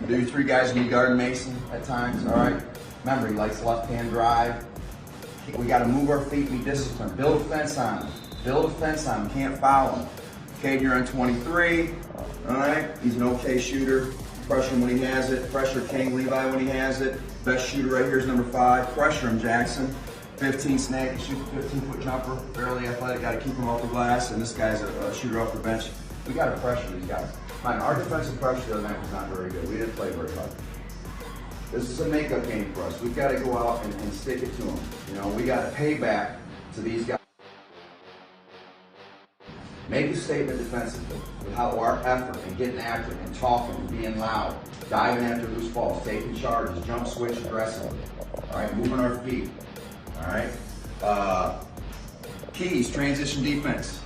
Do 3 guys in the guard Mason at times, all right? Remember, he likes left-hand drive. We got to move our feet, be disciplined. Build a fence on him. Build a fence on him. Can't foul him. Okay, you're on 23. All right, he's an okay shooter. Pressure him when he has it. Pressure King Levi when he has it. Best shooter right here is number 5. Pressure him, Jackson. 15 snag, shoot a 15-foot jumper. Fairly athletic. Got to keep him off the glass. And this guy's a shooter off the bench. We got to pressure these guys. Fine, our defensive pressure the other night was not very good. We didn't play very hard. This is a makeup game for us. We've got to go out and stick it to them. You know, we got to pay back to these guys. Make a statement defensively with how our effort and getting after it and talking and being loud, diving after loose balls, taking charges, jump switch aggressively. All right, moving our feet. All right. Keys, transition defense.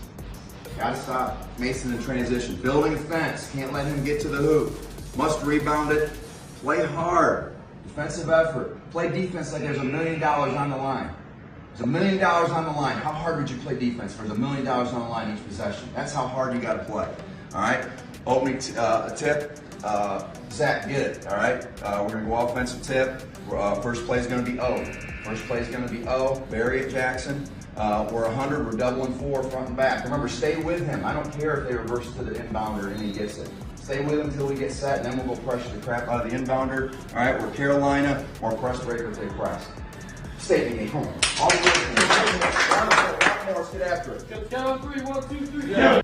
Got to stop Mason in transition. Building a fence. Can't let him get to the hoop. Must rebound it. Play hard. Defensive effort. Play defense like there's $1 million on the line. There's $1 million on the line. How hard would you play defense for $1 million on the line each possession? That's how hard you got to play. All right. Opening tip. Zach, get it. All right. We're gonna go offensive tip. First play is gonna be O. First play is gonna be O. Bury it, Jackson. We're 100. We're doubling 4 front and back. Remember, stay with him. I don't care if they reverse to the inbounder and he gets it. Stay with him until we get set, and then we'll go pressure the crap out of the inbounder. All right, we're Carolina, more press breakers, they press. Stay with me, come on. All the way. Let's get after it. Count on 3, 1, 2, 3, Yeah. go.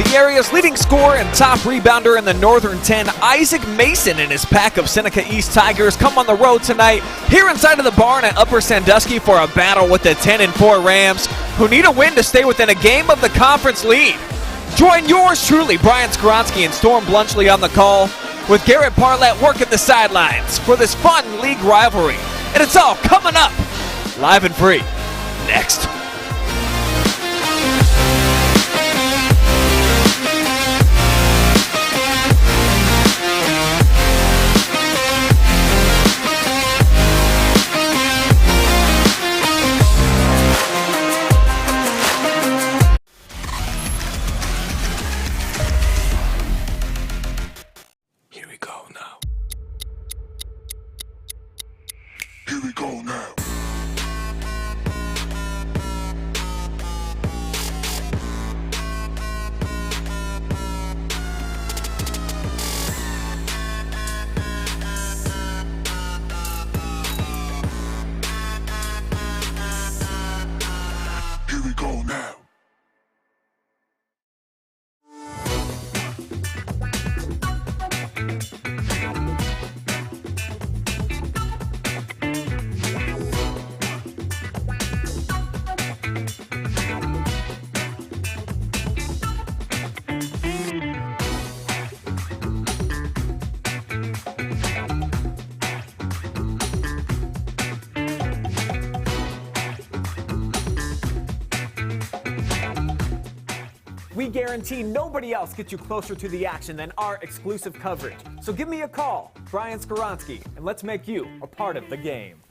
The area's leading scorer and top rebounder in the Northern 10, Isaac Mason, and his pack of Seneca East Tigers come on the road tonight here inside of the barn at Upper Sandusky for a battle with the 10-4 Rams, who need a win to stay within a game of the conference lead. Join yours truly, Brian Skowronski and Storm Bluntschly on the call, with Garrett Parlett working the sidelines for this fun league rivalry. And it's all coming up live and free next. guarantee nobody else gets you closer to the action than our exclusive coverage. So give me a call, Brian Skowronski, and let's make you a part of the game.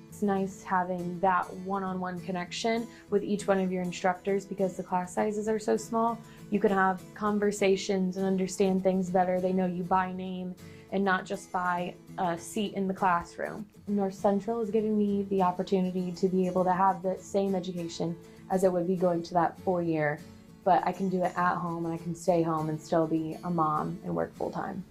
It's nice having that one-on-one connection with each one of your instructors because the class sizes are so small. You can have conversations and understand things better. They know you by name and not just by a seat in the classroom. North Central is giving me the opportunity to be able to have the same education as it would be going to that 4-year, but I can do it at home and I can stay home and still be a mom and work full-time.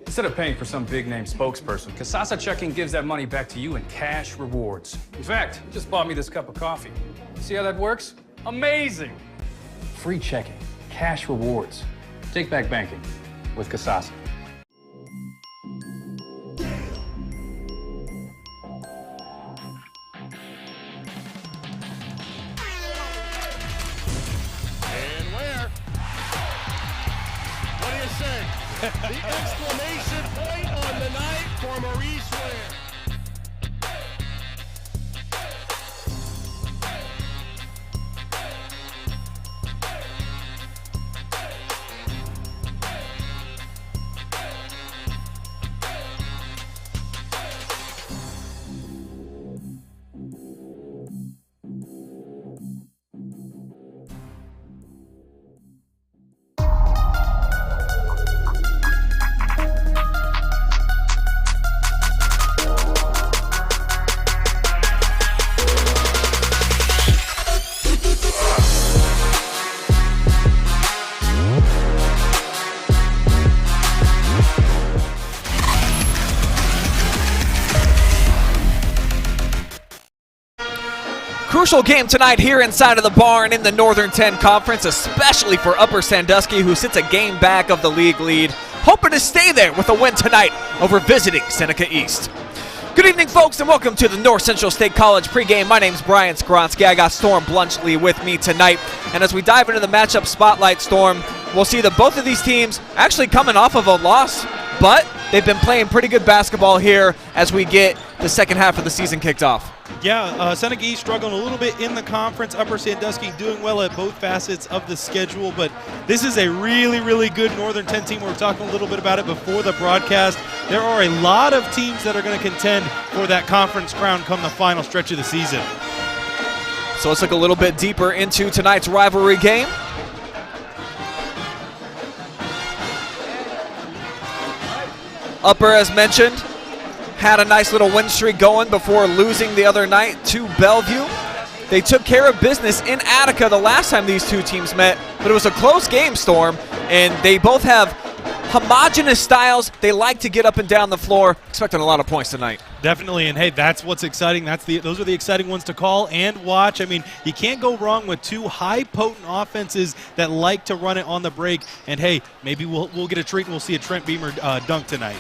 Instead of paying for some big-name spokesperson, Kasasa Checking gives that money back to you in cash rewards. In fact, he just bought me this cup of coffee. See how that works? Amazing! Free checking, cash rewards. Take back banking with Kasasa. And where? What do you say? The exclamation point on the night for Maurice Ware. Crucial game tonight here inside of the barn in the Northern 10 Conference, especially for Upper Sandusky, who sits a game back of the league lead, hoping to stay there with a win tonight over visiting Seneca East. Good evening, folks, and welcome to the North Central State College pregame. My name's Brian Skowronski. I got Storm Bluntschly with me tonight, and as we dive into the matchup spotlight, Storm, we'll see that both of these teams actually coming off of a loss, but they've been playing pretty good basketball here as we get the second half of the season kicked off. Yeah, Seneca East struggling a little bit in the conference. Upper Sandusky doing well at both facets of the schedule, but this is a really, really good Northern 10 team. We were talking a little bit about it before the broadcast. There are a lot of teams that are going to contend for that conference crown come the final stretch of the season. So let's look a little bit deeper into tonight's rivalry game. Upper, as mentioned, had a nice little win streak going before losing the other night to Bellevue. They took care of business in Attica the last time these two teams met, but it was a close game, Storm, and they both have homogenous styles. They like to get up and down the floor, expecting a lot of points tonight. Definitely, and hey, that's what's exciting. Those are the exciting ones to call and watch. I mean, you can't go wrong with two high potent offenses that like to run it on the break. And hey, maybe we'll get a treat and we'll see a Trent Beamer dunk tonight.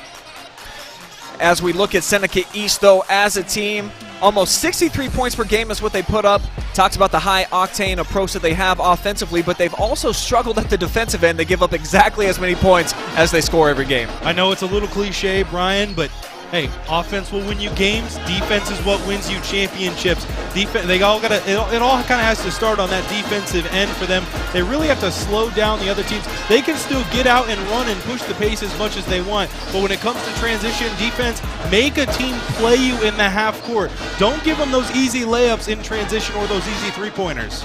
As we look at Seneca East, though, as a team, almost 63 points per game is what they put up. Talks about the high-octane approach that they have offensively, but they've also struggled at the defensive end. They give up exactly as many points as they score every game. I know it's a little cliche, Brian, but hey, offense will win you games. Defense is what wins you championships. It all kind of has to start on that defensive end for them. They really have to slow down the other teams. They can still get out and run and push the pace as much as they want, but when it comes to transition defense, make a team play you in the half court. Don't give them those easy layups in transition or those easy three-pointers.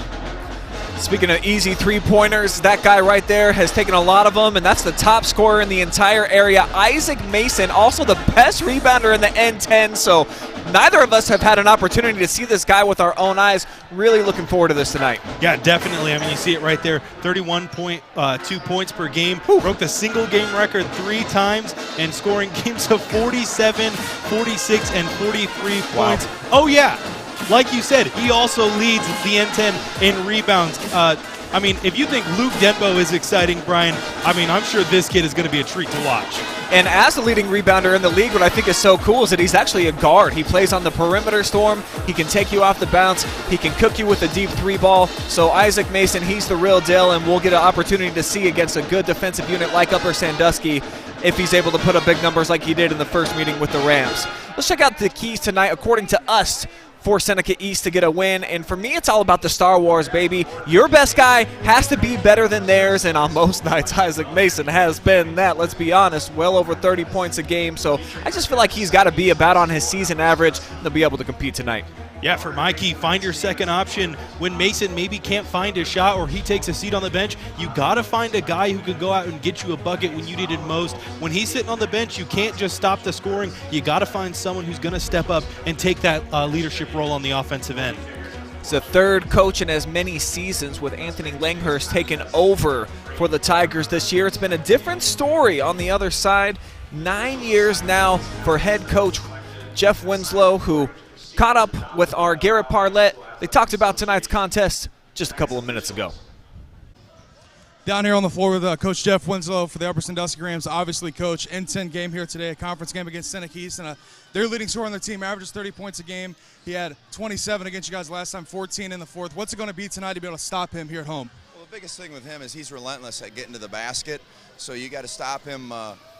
Speaking of easy three-pointers, that guy right there has taken a lot of them, and that's the top scorer in the entire area. Isaac Mason, also the best rebounder in the N10, so neither of us have had an opportunity to see this guy with our own eyes. Really looking forward to this tonight. Yeah, definitely. I mean, you see it right there, 31.2 points per game. Whew. Broke the single-game record 3 times and scoring games of 47, 46, and 43 points. Oh, yeah. Like you said, he also leads the N10 in rebounds. I mean, if you think Luke Denbo is exciting, Brian, I mean, I'm sure this kid is going to be a treat to watch. And as the leading rebounder in the league, what I think is so cool is that he's actually a guard. He plays on the perimeter, Storm. He can take you off the bounce. He can cook you with a deep 3-ball. So Isaac Mason, he's the real deal, and we'll get an opportunity to see against a good defensive unit like Upper Sandusky if he's able to put up big numbers like he did in the first meeting with the Rams. Let's check out the keys tonight, according to us, for Seneca East to get a win. And for me, it's all about the Star Wars, baby. Your best guy has to be better than theirs, and on most nights, Isaac Mason has been that. Let's be honest, well over 30 points a game. So I just feel like he's got to be about on his season average to be able to compete tonight. Yeah, for Mikey, find your second option. When Mason maybe can't find a shot or he takes a seat on the bench, you got to find a guy who can go out and get you a bucket when you need it most. When he's sitting on the bench, you can't just stop the scoring. You got to find someone who's going to step up and take that leadership role on the offensive end. It's the third coach in as many seasons with Anthony Langhurst taking over for the Tigers this year. It's been a different story on the other side. 9 years now for head coach Jeff Winslow, who caught up with our Garrett Parlett. They talked about tonight's contest just a couple of minutes ago. Down here on the floor with Coach Jeff Winslow for the Upper Sandusky Rams. Obviously, Coach, N10 game here today, a conference game against Seneca East, and their leading scorer on their team averages 30 points a game. He had 27 against you guys last time, 14 in the fourth. What's it going to be tonight to be able to stop him here at home? Well, the biggest thing with him is he's relentless at getting to the basket, so you got to stop him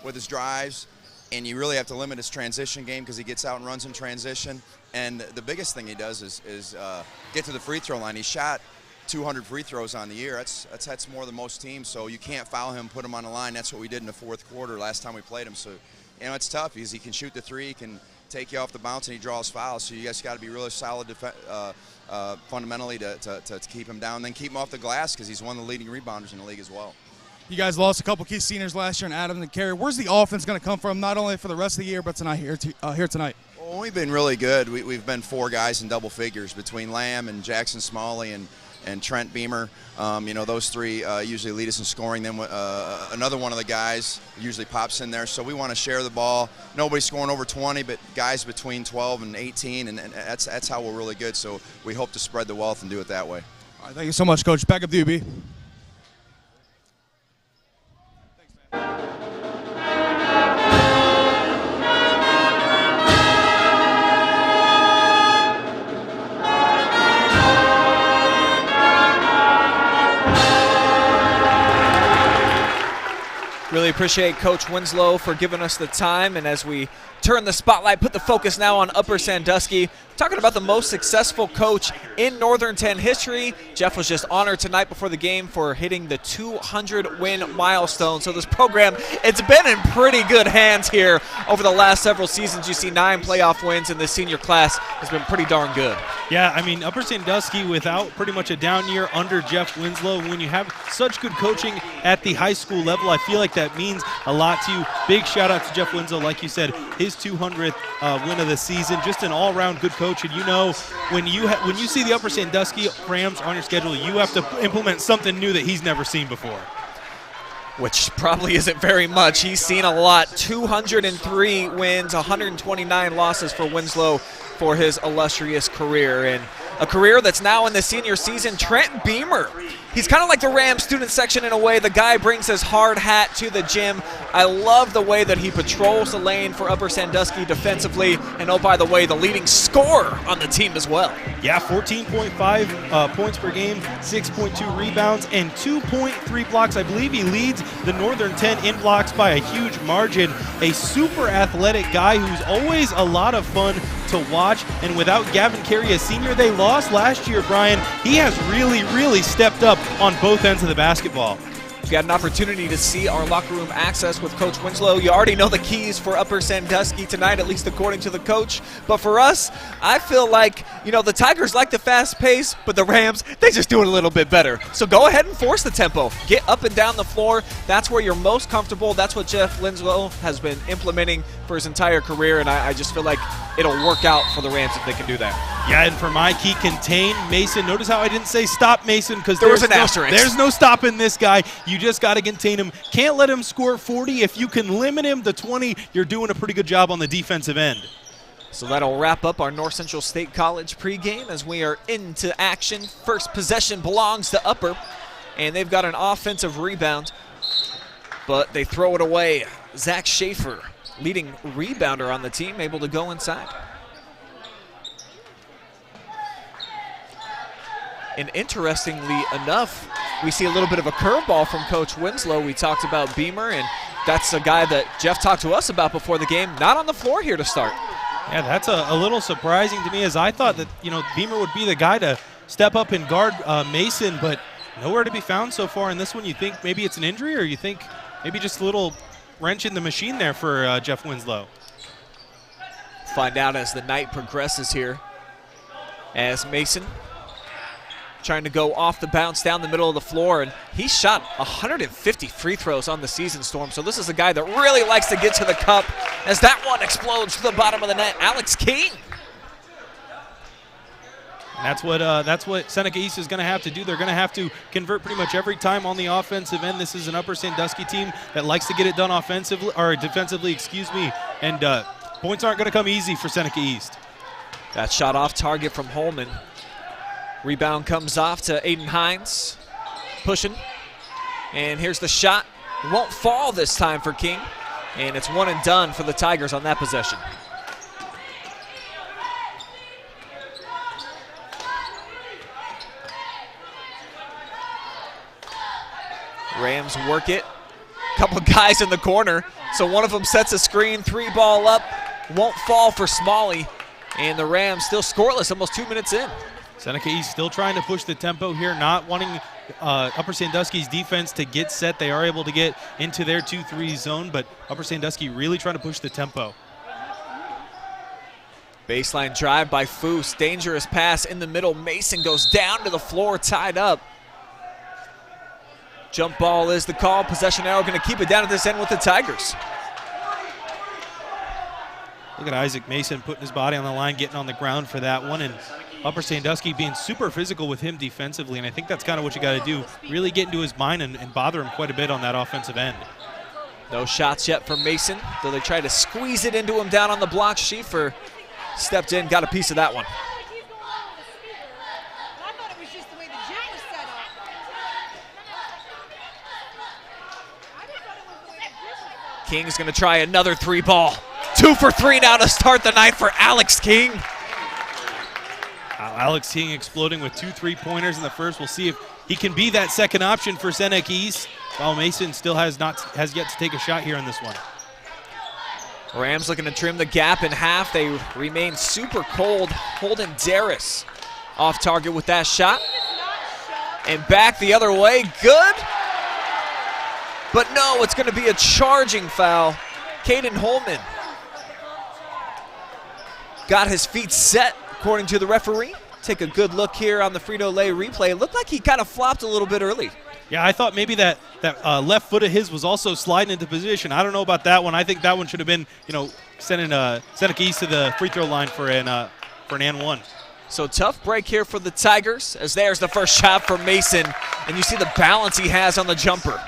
with his drives, and you really have to limit his transition game because he gets out and runs in transition. And the biggest thing he does is get to the free throw line. He shot 200 free throws on the year. That's more than most teams, so you can't foul him, put him on the line. That's what we did in the fourth quarter last time we played him. So, you know, it's tough because he can shoot the three, he can take you off the bounce, and he draws fouls. So you guys got to be really solid fundamentally to keep him down, then keep him off the glass because he's one of the leading rebounders in the league as well. You guys lost a couple key seniors last year in Adam and Carey. Where's the offense going to come from, not only for the rest of the year, but tonight here tonight? Well, we've been really good. We've been 4 guys in double figures between Lamb and Jackson Smalley and Trent Beamer. You know, those 3 usually lead us in scoring. Then another one of the guys usually pops in there. So we want to share the ball. Nobody's scoring over 20, but guys between 12 and 18, and that's how we're really good. So we hope to spread the wealth and do it that way. All right, thank you so much, Coach. Back up to you, B. Really appreciate Coach Winslow for giving us the time, and as we turn the spotlight, put the focus now on Upper Sandusky, talking about the most successful coach in Northern 10 history. Jeff was just honored tonight before the game for hitting the 200-win milestone. So this program, it's been in pretty good hands here over the last several seasons. You see 9 playoff wins, and this senior class has been pretty darn good. Yeah, I mean, Upper Sandusky without pretty much a down year under Jeff Winslow. When you have such good coaching at the high school level, I feel like that means a lot to you. Big shout out to Jeff Winslow, like you said, his 200th win of the season. Just an all-around good coach. And you know, when you see the Upper Sandusky Rams on your schedule, you have to implement something new that he's never seen before. Which probably isn't very much. He's seen a lot. 203 wins, 129 losses for Winslow for his illustrious career. And a career that's now in the senior season. Trent Beamer, he's kind of like the Rams student section in a way. The guy brings his hard hat to the gym. I love the way that he patrols the lane for Upper Sandusky defensively. And oh, by the way, the leading scorer on the team as well. Yeah, 14.5 points per game, 6.2 rebounds, and 2.3 blocks. I believe he leads the Northern 10 in blocks by a huge margin. A super athletic guy who's always a lot of fun to watch. And without Gavin Carey, a senior they lost last year, Brian, he has really stepped up on both ends of the basketball. You had an opportunity to see our locker room access with Coach Winslow. You already know the keys for Upper Sandusky tonight, at least according to the coach. But for us, I feel like, you know, the Tigers like the fast pace, but the Rams, they just do it a little bit better. So go ahead and force the tempo. Get up and down the floor. That's where you're most comfortable. That's what Jeff Winslow has been implementing for his entire career, and I just feel like it'll work out for the Rams if they can do that. Yeah, and for my key, contain Mason. Notice how I didn't say stop Mason because there was an asterisk. There's no stopping this guy. You just got to contain him. Can't let him score 40. If you can limit him to 20, you're doing a pretty good job on the defensive end. So that'll wrap up our North Central State College pregame as we are into action. First possession belongs to Upper, and they've got an offensive rebound, but they throw it away. Zach Schaefer, leading rebounder on the team, able to go inside. And interestingly enough, we see a little bit of a curveball from Coach Winslow. We talked about Beamer, and that's a guy that Jeff talked to us about before the game. Not on the floor here to start. Yeah, that's a little surprising to me, as I thought that, Beamer would be the guy to step up and guard Mason, but nowhere to be found so far in this one. You think maybe it's an injury, or you think maybe just a little wrench in the machine there for Jeff Winslow? Find out as the night progresses here, as Mason trying to go off the bounce down the middle of the floor, and he shot 150 free throws on the season, Storm. So this is a guy that really likes to get to the cup, as that one explodes to the bottom of the net. Alex King. And that's what Seneca East is going to have to do. They're going to have to convert pretty much every time on the offensive end. This is an Upper Sandusky team that likes to get it done offensively, or defensively, and points aren't going to come easy for Seneca East. That shot off target from Holman. Rebound comes off to Aiden Hines, pushing, and here's the shot. Won't fall this time for King, and it's one and done for the Tigers on that possession. Rams work it. Couple guys in the corner, so one of them sets a screen, 3-ball up, won't fall for Smalley, and the Rams still scoreless almost 2 minutes in. Seneca East still trying to push the tempo here, not wanting Upper Sandusky's defense to get set. They are able to get into their 2-3 zone, but Upper Sandusky really trying to push the tempo. Baseline drive by Foose, dangerous pass in the middle. Mason goes down to the floor, tied up. Jump ball is the call. Possession arrow going to keep it down at this end with the Tigers. Look at Isaac Mason putting his body on the line, getting on the ground for that one, and Upper Sandusky being super physical with him defensively, and I think that's kind of what you got to do, really get into his mind and bother him quite a bit on that offensive end. No shots yet from Mason, though they try to squeeze it into him down on the block. Schiefer stepped in, got a piece of that one. King's going to try another 3-ball. 2 for 3 now to start the night for Alex King. Alex King exploding with 2 3-pointers in the first. We'll see if he can be that second option for Seneca East, while Mason still has yet to take a shot here in this one. Rams looking to trim the gap in half. They remain super cold. Holden Darris off target with that shot. And back the other way. Good. But no, it's going to be a charging foul. Caden Holman got his feet set, according to the referee. Take a good look here on the Frito Lay replay. It looked like he kind of flopped a little bit early. Yeah, I thought maybe that left foot of his was also sliding into position. I don't know about that one. I think that one should have been, sending Seneca East to the free throw line for an and one. So tough break here for the Tigers, as there's the first shot from Mason, and you see the balance he has on the jumper.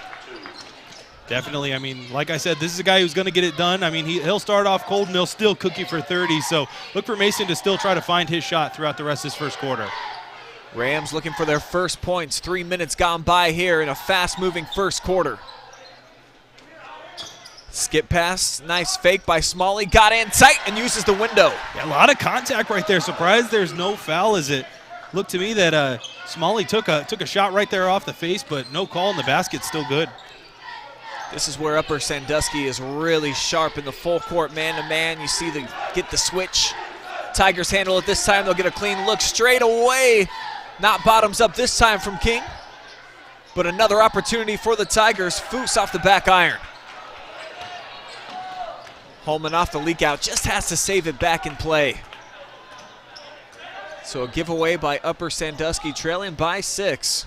Definitely. I mean, like I said, this is a guy who's going to get it done. I mean, he'll start off cold and he'll still cook you for 30. So look for Mason to still try to find his shot throughout the rest of this first quarter. Rams looking for their first points. 3 minutes gone by here in a fast-moving first quarter. Skip pass, nice fake by Smalley. Got in tight and uses the window. Yeah, a lot of contact right there. Surprised there's no foul, as it looked to me that Smalley took a shot right there off the face, but no call, and the basket's still good. This is where Upper Sandusky is really sharp in the full court man-to-man. You see get the switch. Tigers handle it this time. They'll get a clean look straight away. Not bottoms up this time from King, but another opportunity for the Tigers. Foose off the back iron. Holman off the leak out, just has to save it back in play. So a giveaway by Upper Sandusky, trailing by 6.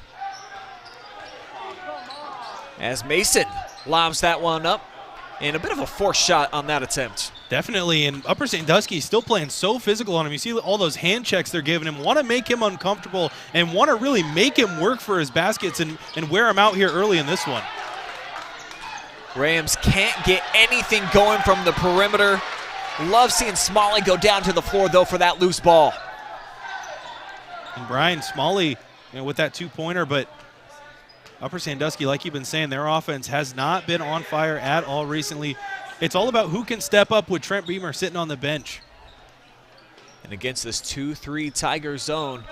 As Mason lobs that one up, and a bit of a forced shot on that attempt. Definitely, and Upper Sandusky still playing so physical on him. You see all those hand checks they're giving him, want to make him uncomfortable and want to really make him work for his baskets and wear him out here early in this one. Rams can't get anything going from the perimeter. Love seeing Smalley go down to the floor, though, for that loose ball. And Brian Smalley, with that 2-pointer, but Upper Sandusky, like you've been saying, their offense has not been on fire at all recently. It's all about who can step up with Trent Beamer sitting on the bench. And against this 2-3 Tiger zone,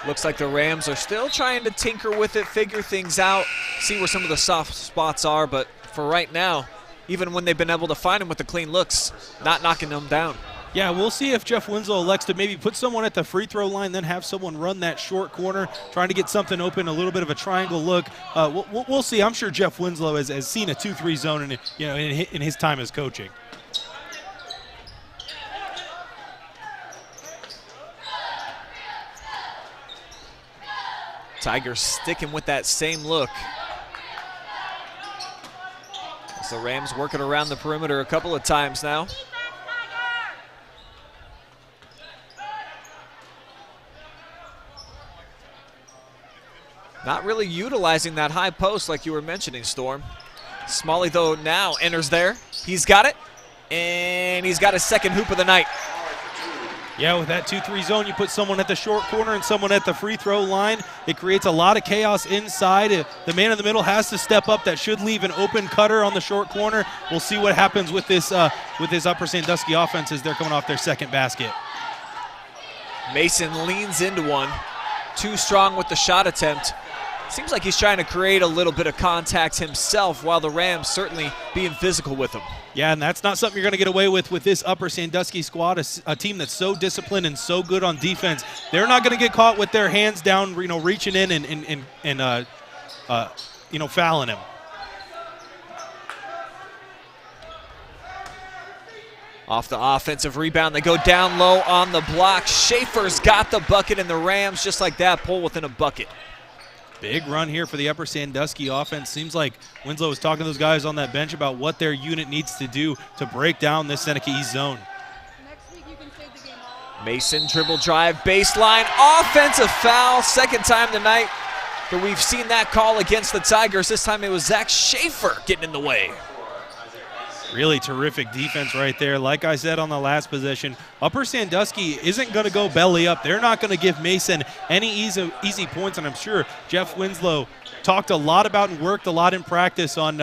looks like the Rams are still trying to tinker with it, figure things out, see where some of the soft spots are, but for right now, even when they've been able to find them with the clean looks, not knocking them down. Yeah, we'll see if Jeff Winslow elects to maybe put someone at the free throw line, then have someone run that short corner, trying to get something open, a little bit of a triangle look. We'll see. I'm sure Jeff Winslow has seen a 2-3 zone in his time as coaching. Tigers sticking with that same look. So Rams working around the perimeter a couple of times now. Not really utilizing that high post like you were mentioning, Storm. Smalley, though, now enters there. He's got it, and he's got his second hoop of the night. Yeah, with that 2-3 zone, you put someone at the short corner and someone at the free throw line. It creates a lot of chaos inside. The man in the middle has to step up. That should leave an open cutter on the short corner. We'll see what happens with this Upper Sandusky offense as they're coming off their second basket. Mason leans into one. Too strong with the shot attempt. Seems like he's trying to create a little bit of contact himself, while the Rams certainly being physical with him. Yeah, and that's not something you're going to get away with this Upper Sandusky squad, a team that's so disciplined and so good on defense. They're not going to get caught with their hands down, reaching in and fouling him. Off the offensive rebound, they go down low on the block. Schaefer's got the bucket, and the Rams, just like that, pull within a bucket. Big run here for the Upper Sandusky offense. Seems like Winslow was talking to those guys on that bench about what their unit needs to do to break down this Seneca East zone. Mason dribble drive, baseline, offensive foul, second time tonight. But we've seen that call against the Tigers. This time it was Zach Schaefer getting in the way. Really terrific defense right there. Like I said on the last possession, Upper Sandusky isn't going to go belly up. They're not going to give Mason any easy points, and I'm sure Jeff Winslow talked a lot about and worked a lot in practice on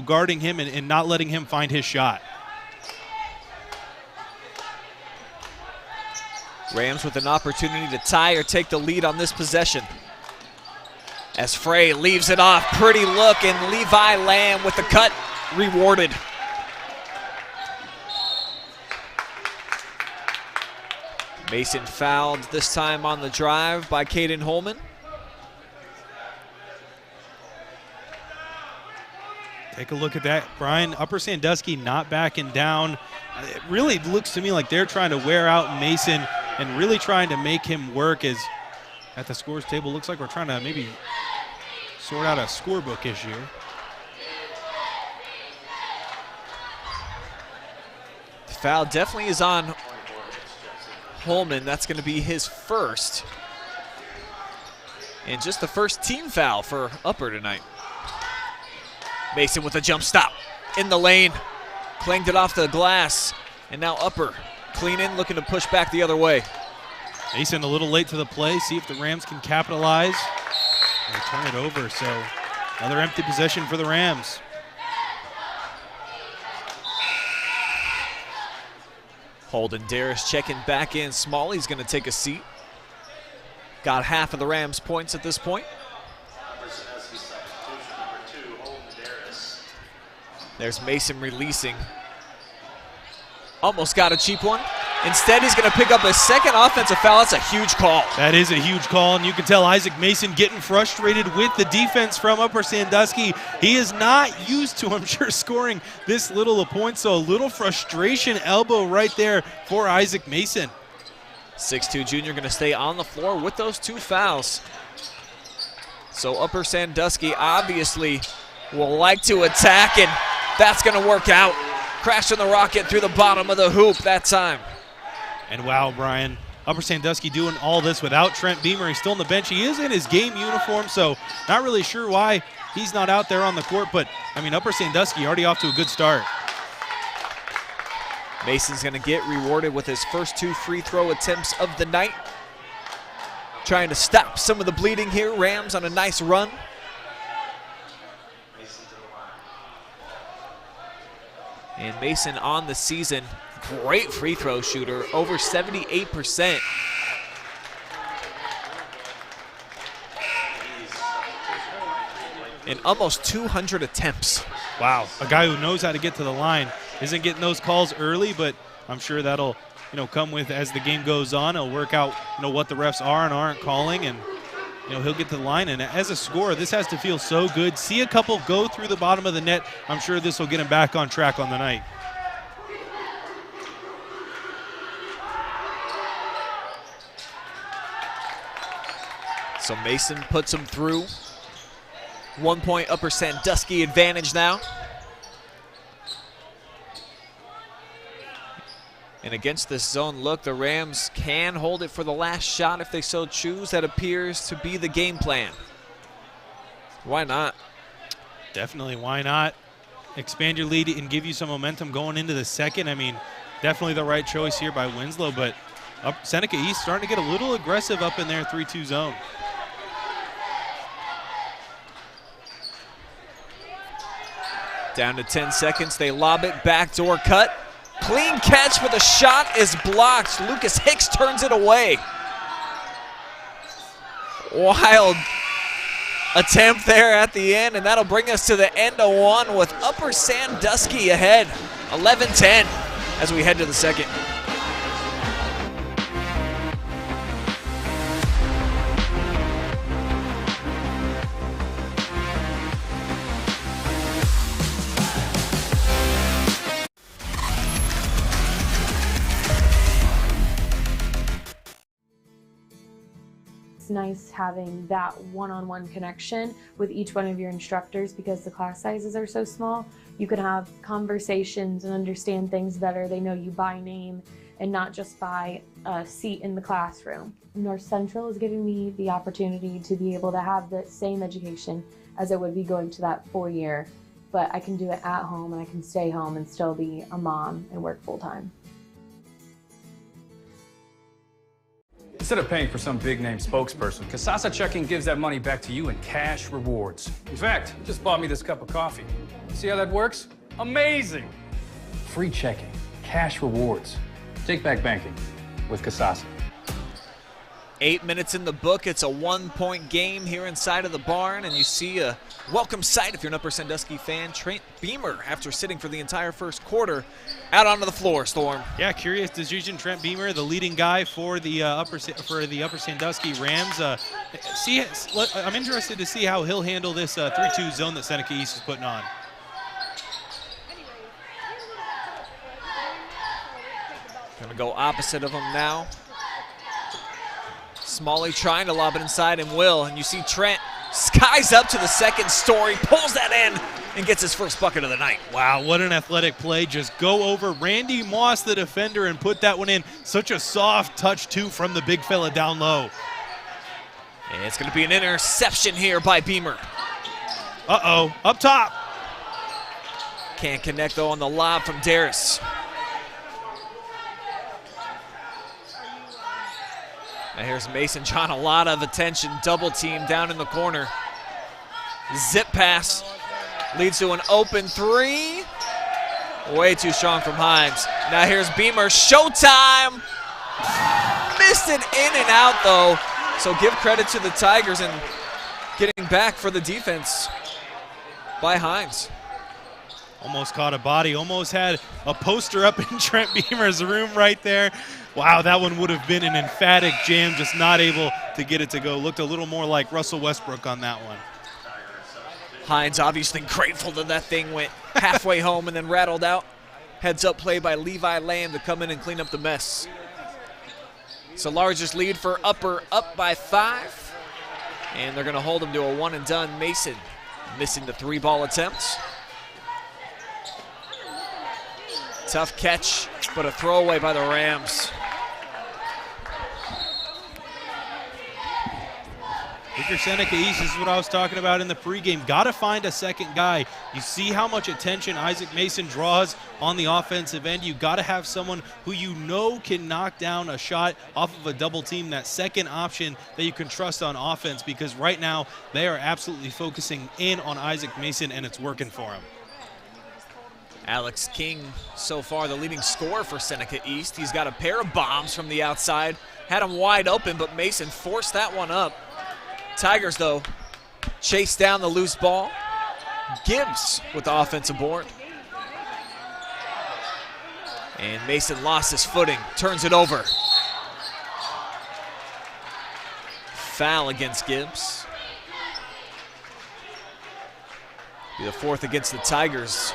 guarding him and not letting him find his shot. Rams with an opportunity to tie or take the lead on this possession. As Frey leaves it off, pretty look, and Levi Lamb with the cut, rewarded. Mason fouled this time on the drive by Caden Holman. Take a look at that, Brian. Upper Sandusky not backing down. It really looks to me like they're trying to wear out Mason and really trying to make him work. As at the scores table, looks like we're trying to maybe sort out a scorebook issue. The foul definitely is on Holman. That's going to be his first. And just the first team foul for Upper tonight. Mason with a jump stop in the lane. Clanged it off the glass. And now Upper clean in, looking to push back the other way. Mason a little late to the play. See if the Rams can capitalize. They turn it over, so another empty possession for the Rams. Holden Darris checking back in. Smalley's going to take a seat. Got half of the Rams' points at this point. There's Mason releasing. Almost got a cheap one. Instead, he's going to pick up a second offensive foul. That's a huge call. That is a huge call, and you can tell Isaac Mason getting frustrated with the defense from Upper Sandusky. He is not used to, I'm sure, scoring this little a point, so a little frustration elbow right there for Isaac Mason. 6'2" junior going to stay on the floor with those two fouls. So Upper Sandusky obviously will like to attack, and that's going to work out. Crashing the rocket through the bottom of the hoop that time. And wow, Brian, Upper Sandusky doing all this without Trent Beamer. He's still on the bench. He is in his game uniform, so not really sure why he's not out there on the court. But, I mean, Upper Sandusky already off to a good start. Mason's going to get rewarded with his first two free throw attempts of the night. Trying to stop some of the bleeding here. Rams on a nice run. And Mason on the season, great free throw shooter, over 78%. And almost 200 attempts. Wow, a guy who knows how to get to the line. Isn't getting those calls early, but I'm sure that'll come with as the game goes on. He'll work out, what the refs are and aren't calling, and he'll get to the line. And as a scorer, this has to feel so good. See a couple go through the bottom of the net. I'm sure this will get him back on track on the night. So Mason puts him through. 1 point Upper Sandusky advantage now. And against this zone look, the Rams can hold it for the last shot if they so choose. That appears to be the game plan. Why not? Definitely, why not? Expand your lead and give you some momentum going into the second. I mean, definitely the right choice here by Winslow, but Seneca East starting to get a little aggressive up in their 3-2 zone. Down to 10 seconds, they lob it, backdoor cut. Clean catch, but the shot is blocked. Lucas Hicks turns it away. Wild attempt there at the end, and that'll bring us to the end of one with Upper Sandusky ahead, 11-10 as we head to the second. It's nice having that one-on-one connection with each one of your instructors because the class sizes are so small. You can have conversations and understand things better. They know you by name and not just by a seat in the classroom. North Central is giving me the opportunity to be able to have the same education as it would be going to that 4-year, but I can do it at home and I can stay home and still be a mom and work full-time. Instead of paying for some big-name spokesperson, Kasasa Checking gives that money back to you in cash rewards. In fact, it just bought me this cup of coffee. See how that works? Amazing! Free checking, cash rewards. Take back banking with Kasasa. 8 minutes in the book. It's a 1-point game here inside of the barn, and you see a welcome sight if you're an Upper Sandusky fan. Trent Beamer, after sitting for the entire first quarter, out onto the floor. Storm. Yeah, curious decision. Trent Beamer, the leading guy for the Upper Sandusky Rams. I'm interested to see how he'll handle this 3-2 zone that Seneca East is putting on. Gonna go opposite of him now. Smalley trying to lob it inside and will, and you see Trent skies up to the second story, pulls that in, and gets his first bucket of the night. Wow, what an athletic play. Just go over Randy Moss, the defender, and put that one in. Such a soft touch, too, from the big fella down low. And it's going to be an interception here by Beamer. Uh-oh, up top. Can't connect, though, on the lob from Darius. Now here's Mason John, a lot of attention, double team down in the corner. Zip pass leads to an open three. Way too strong from Hines. Now here's Beamer, showtime. Missed it in and out though. So give credit to the Tigers and getting back for the defense by Hines. Almost caught a body, almost had a poster up in Trent Beamer's room right there. Wow, that one would have been an emphatic jam, just not able to get it to go. Looked a little more like Russell Westbrook on that one. Hines obviously grateful that that thing went halfway home and then rattled out. Heads up play by Levi Lamb to come in and clean up the mess. So largest lead for Upper, up by 5. And they're gonna hold them to a one and done. Mason missing the 3-ball attempts. Tough catch, but a throwaway by the Rams. If you're Seneca East, this is what I was talking about in the pregame. Got to find a second guy. You see how much attention Isaac Mason draws on the offensive end. You got to have someone who you know can knock down a shot off of a double team, that second option that you can trust on offense, because right now they are absolutely focusing in on Isaac Mason, and it's working for him. Alex King, so far the leading scorer for Seneca East. He's got a pair of bombs from the outside. Had him wide open, but Mason forced that one up. Tigers, though, chase down the loose ball. Gibbs with the offensive board. And Mason lost his footing, turns it over. Foul against Gibbs. Be the fourth against the Tigers.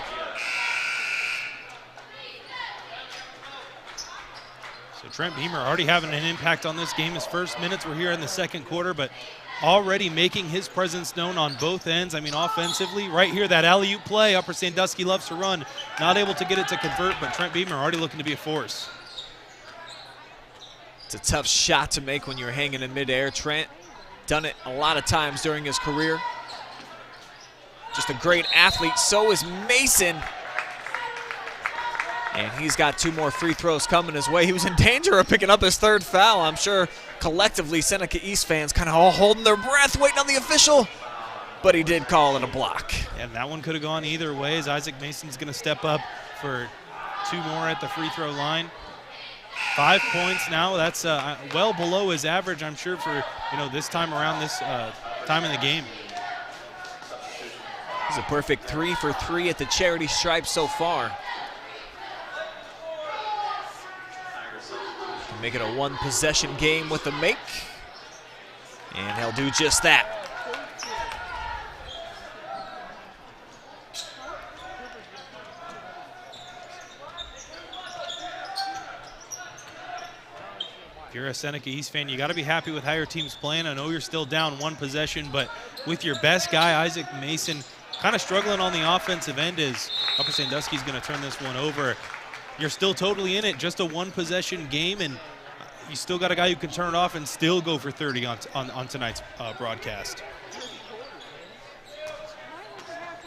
So Trent Beamer already having an impact on this game. His first minutes were here in the second quarter, but already making his presence known on both ends. I mean, offensively, right here, that alley-oop play, Upper Sandusky loves to run. Not able to get it to convert, but Trent Beamer already looking to be a force. It's a tough shot to make when you're hanging in midair. Trent done it a lot of times during his career. Just a great athlete. So is Mason. And he's got 2 more free throws coming his way. He was in danger of picking up his 3rd foul. I'm sure collectively Seneca East fans kind of all holding their breath, waiting on the official. But he did call it a block. And that one could have gone either way, as Isaac Mason's going to step up for 2 more at the free throw line. 5 points now. That's well below his average, I'm sure, for this time around, this time in the game. He's a perfect 3 for 3 at the charity stripe so far. Make it a 1-possession game with the make. And he'll do just that. If you're a Seneca East fan, you got to be happy with how your team's playing. I know you're still down 1 possession, but with your best guy, Isaac Mason, kind of struggling on the offensive end, as Upper Sandusky's going to turn this one over. You're still totally in it, just a 1-possession game, and you still got a guy who can turn it off and still go for 30 on tonight's broadcast.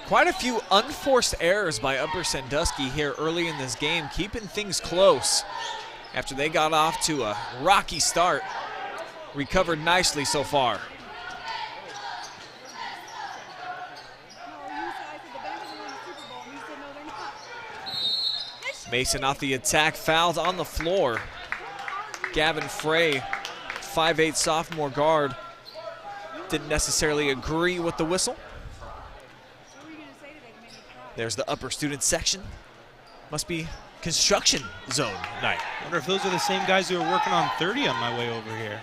Quite a few unforced errors by Upper Sandusky here early in this game, keeping things close after they got off to a rocky start. Recovered nicely so far. Mason off the attack, fouled on the floor. Gavin Frey, 5'8" sophomore guard, didn't necessarily agree with the whistle. There's the upper student section. Must be construction zone night. I wonder if those are the same guys who are working on 30 on my way over here.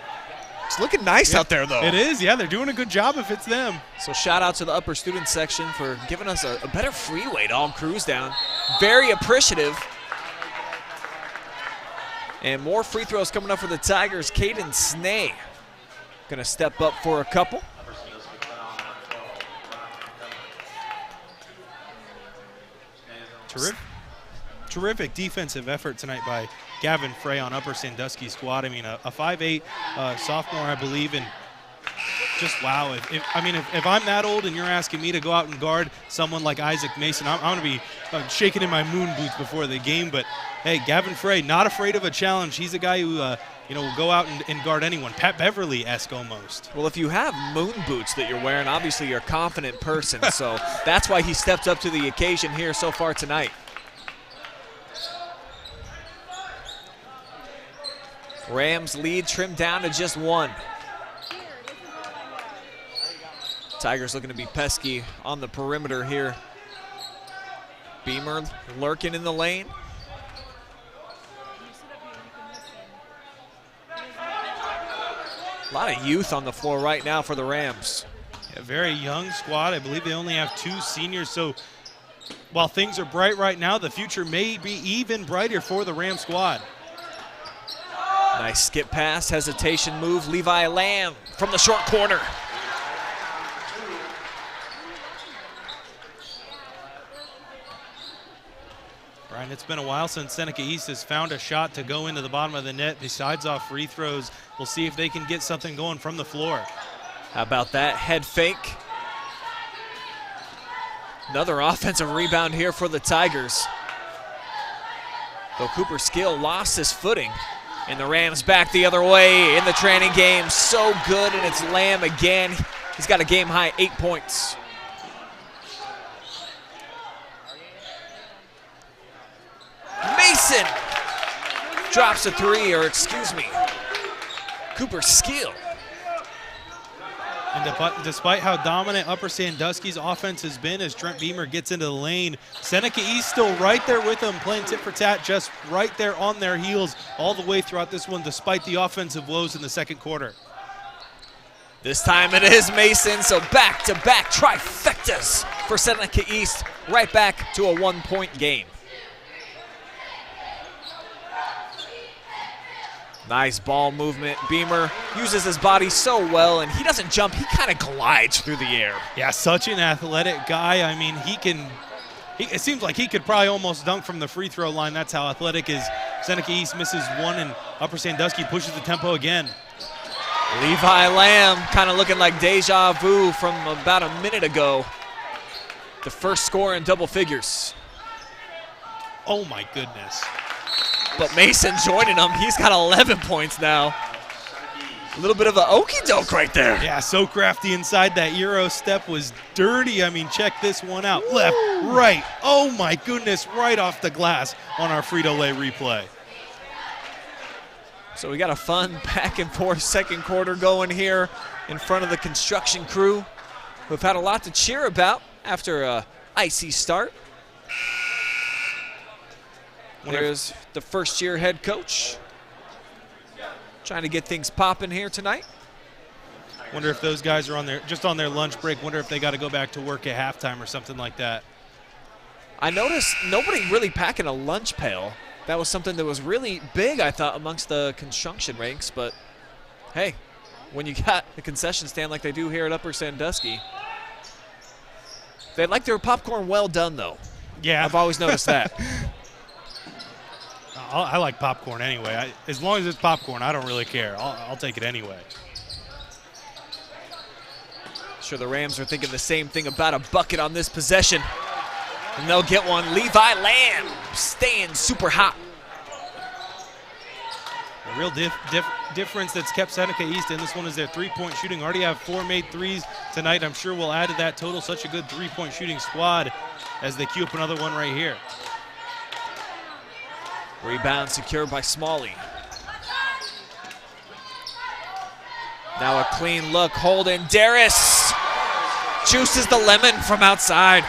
It's looking nice out there, though. It is, yeah. They're doing a good job if it's them. So shout out to the upper student section for giving us a better freeway to all cruise down. Very appreciative. And more free throws coming up for the Tigers. Caden Snay going to step up for a couple. Terrific defensive effort tonight by Gavin Frey on Upper Sandusky squad. I mean, a 5'8" sophomore, I believe, and just wow. If I'm that old and you're asking me to go out and guard someone like Isaac Mason, I'm going to be shaking in my moon boots before the game. But hey, Gavin Frey, not afraid of a challenge. He's a guy who will go out and guard anyone. Pat Beverly-esque almost. Well, if you have moon boots that you're wearing, obviously you're a confident person. So that's why he stepped up to the occasion here so far tonight. Rams lead trimmed down to just 1. Tigers looking to be pesky on the perimeter here. Beamer lurking in the lane. A lot of youth on the floor right now for the Rams. A very young squad. I believe they only have 2 seniors. So while things are bright right now, the future may be even brighter for the Ram squad. Nice skip pass, hesitation move. Levi Lamb from the short corner. Brian, it's been a while since Seneca East has found a shot to go into the bottom of the net besides off free throws. We'll see if they can get something going from the floor. How about that head fake? Another offensive rebound here for the Tigers. Though Cooper Skill lost his footing. And the Rams back the other way in the training game. So good, and it's Lamb again. He's got a game-high 8 points. Mason drops a 3, or excuse me, Cooper Skill And despite how dominant Upper Sandusky's offense has been as Trent Beamer gets into the lane, Seneca East still right there with them, playing tit for tat, just right there on their heels all the way throughout this one, despite the offensive woes in the second quarter. This time it is Mason, so back-to-back trifectas for Seneca East, right back to a 1-point game. Nice ball movement. Beamer uses his body so well, and he doesn't jump. He kind of glides through the air. Yeah, such an athletic guy. I mean, it seems like he could probably almost dunk from the free throw line. That's how athletic is. Seneca East misses one, and Upper Sandusky pushes the tempo again. Levi Lamb kind of looking like deja vu from about a minute ago. The first score in double figures. Oh, my goodness. But Mason joining him. He's got 11 points now. A little bit of an okey-doke right there. Yeah, so crafty inside. That Euro step was dirty. I mean, check this one out. Left, right. Oh, my goodness, right off the glass on our Frito Lay replay. So we got a fun back-and-forth second quarter going here in front of the construction crew, who've had a lot to cheer about after an icy start. There's the first-year head coach trying to get things popping here tonight. Wonder if those guys are just on their lunch break. Wonder if they got to go back to work at halftime or something like that. I noticed nobody really packing a lunch pail. That was something that was really big, I thought, amongst the construction ranks. But, hey, when you got a concession stand like they do here at Upper Sandusky, they like their popcorn well done, though. Yeah. I've always noticed that. I like popcorn anyway. As long as it's popcorn, I don't really care. I'll take it anyway. Sure, the Rams are thinking the same thing about a bucket on this possession. And they'll get one. Levi Lamb staying super hot. The real difference that's kept Seneca East in this one is their three-point shooting. Already have 4 made threes tonight. I'm sure we'll add to that total. Such a good three-point shooting squad as they queue up another one right here. Rebound secured by Smalley. Now a clean look. Holden. Darris juices the lemon from outside.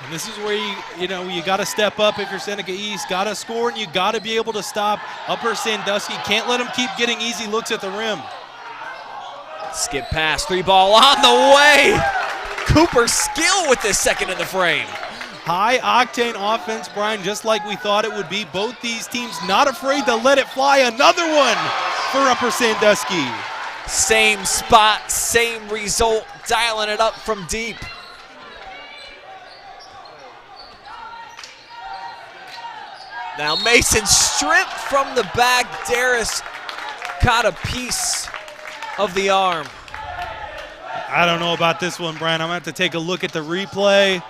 And this is where you got to step up if you're Seneca East. Got to score, and you got to be able to stop Upper Sandusky. Can't let them keep getting easy looks at the rim. Skip pass. 3-ball on the way. Cooper Skill with this second in the frame. High-octane offense, Brian, just like we thought it would be. Both these teams not afraid to let it fly. Another one for Upper Sandusky. Same spot, same result, dialing it up from deep. Now Mason stripped from the back. Darris caught a piece of the arm. I don't know about this one, Brian. I'm going to have to take a look at the replay.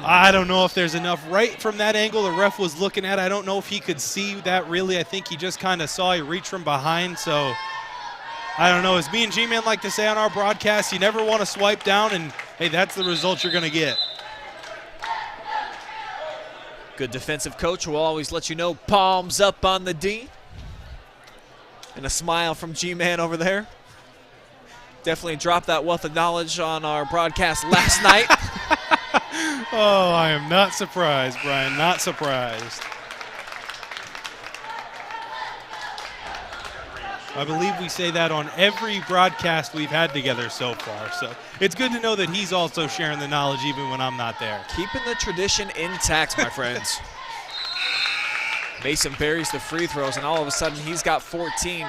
I don't know if there's enough right from that angle the ref was looking at. I don't know if he could see that really. I think he just kind of saw he reach from behind. So I don't know. As me and G-Man like to say on our broadcast, you never want to swipe down, and, hey, that's the result you're going to get. Good defensive coach will always let you know palms up on the D. And a smile from G-Man over there. Definitely dropped that wealth of knowledge on our broadcast last night. Oh, I am not surprised, Brian, not surprised. I believe we say that on every broadcast we've had together so far. So it's good to know that he's also sharing the knowledge even when I'm not there. Keeping the tradition intact, my friends. Mason buries the free throws, and all of a sudden he's got 14.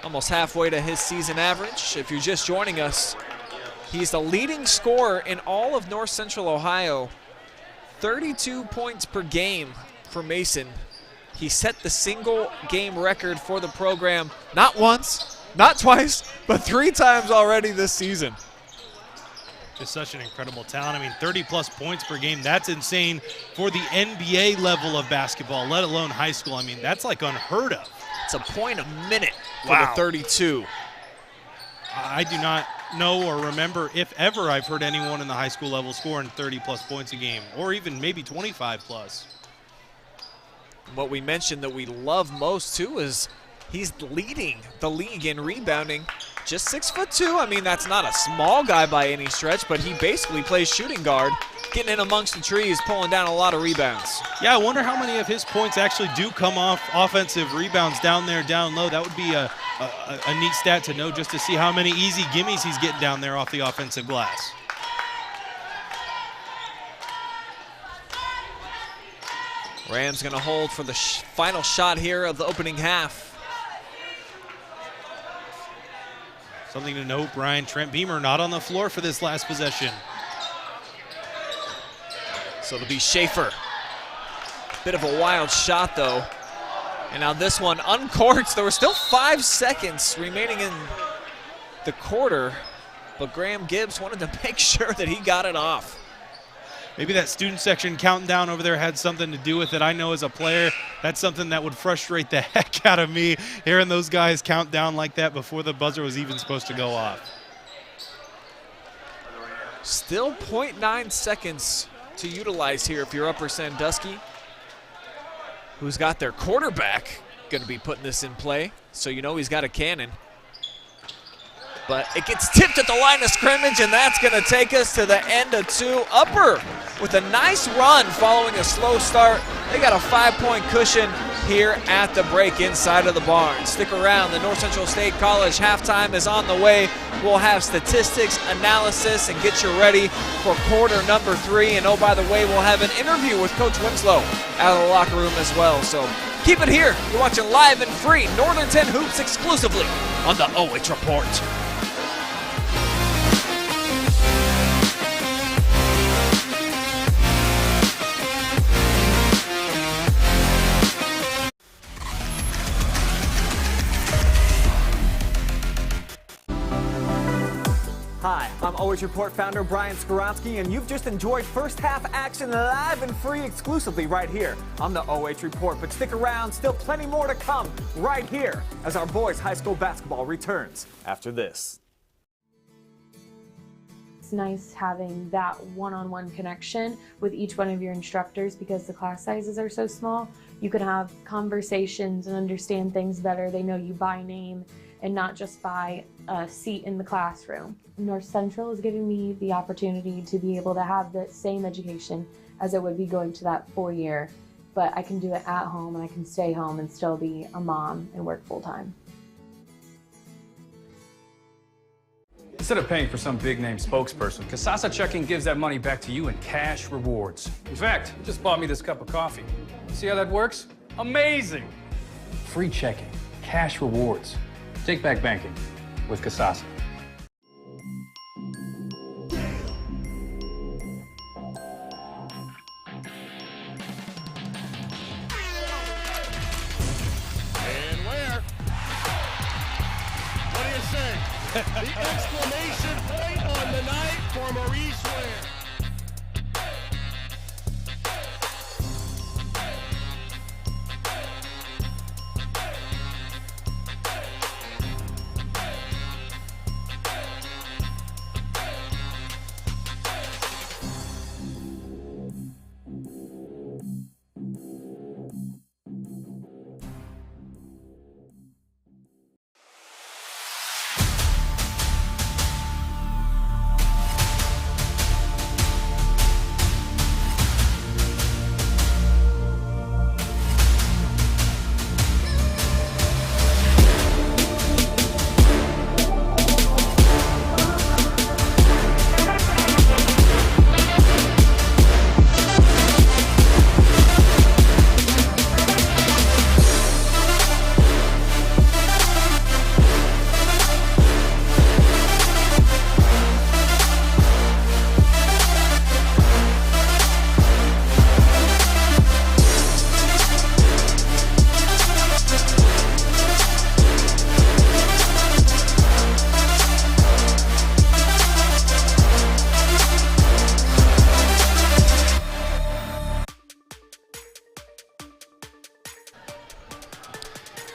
Almost halfway to his season average. If you're just joining us, he's the leading scorer in all of North Central Ohio. 32 points per game for Mason. He set the single game record for the program not once, not twice, but 3 times already this season. Just such an incredible talent. I mean, 30-plus points per game, that's insane for the NBA level of basketball, let alone high school. I mean, that's like unheard of. It's a point a minute for the 32. I do not know or remember if ever I've heard anyone in the high school level scoring 30-plus points a game, or even maybe 25-plus. What we mentioned that we love most, too, is he's leading the league in rebounding. just 6'2". I mean, that's not a small guy by any stretch, but he basically plays shooting guard, getting in amongst the trees, pulling down a lot of rebounds. Yeah, I wonder how many of his points actually do come off offensive rebounds down there, down low. That would be a neat stat to know, just to see how many easy gimmies he's getting down there off the offensive glass. Rams going to hold for the final shot here of the opening half. Something to note, Brian, Trent Beamer not on the floor for this last possession. So it'll be Schaefer. Bit of a wild shot, though. And now this one uncorks. There were still 5 seconds remaining in the quarter, but Graham Gibbs wanted to make sure that he got it off. Maybe that student section counting down over there had something to do with it. I know as a player, that's something that would frustrate the heck out of me, hearing those guys count down like that before the buzzer was even supposed to go off. Still 0.9 seconds to utilize here if you're Upper Sandusky, who's got their quarterback going to be putting this in play, so you know he's got a cannon. But it gets tipped at the line of scrimmage, and that's going to take us to the end of 2. Upper with a nice run following a slow start. They got a 5-point cushion here at the break inside of the barn. Stick around. The North Central State College halftime is on the way. We'll have statistics, analysis, and get you ready for quarter number 3. And oh, by the way, we'll have an interview with Coach Winslow out of the locker room as well. So keep it here. You're watching live and free Northern 10 Hoops exclusively on the OH Report. Hi, I'm OH Report founder Brian Skowronski, and you've just enjoyed first half action live and free exclusively right here on the OH Report. But stick around, still plenty more to come right here as our boys high school basketball returns after this. It's nice having that one-on-one connection with each one of your instructors because the class sizes are so small. You can have conversations and understand things better. They know you by name and not just by a seat in the classroom. North Central is giving me the opportunity to be able to have the same education as it would be going to that 4-year, but I can do it at home and I can stay home and still be a mom and work full-time. Instead of paying for some big-name spokesperson, Kasasa Checking gives that money back to you in cash rewards. In fact, you just bought me this cup of coffee. See how that works? Amazing! Free checking, cash rewards. Take back banking with Kasasa. And where? What do you say? The exclamation point on the night for Maurice Ware.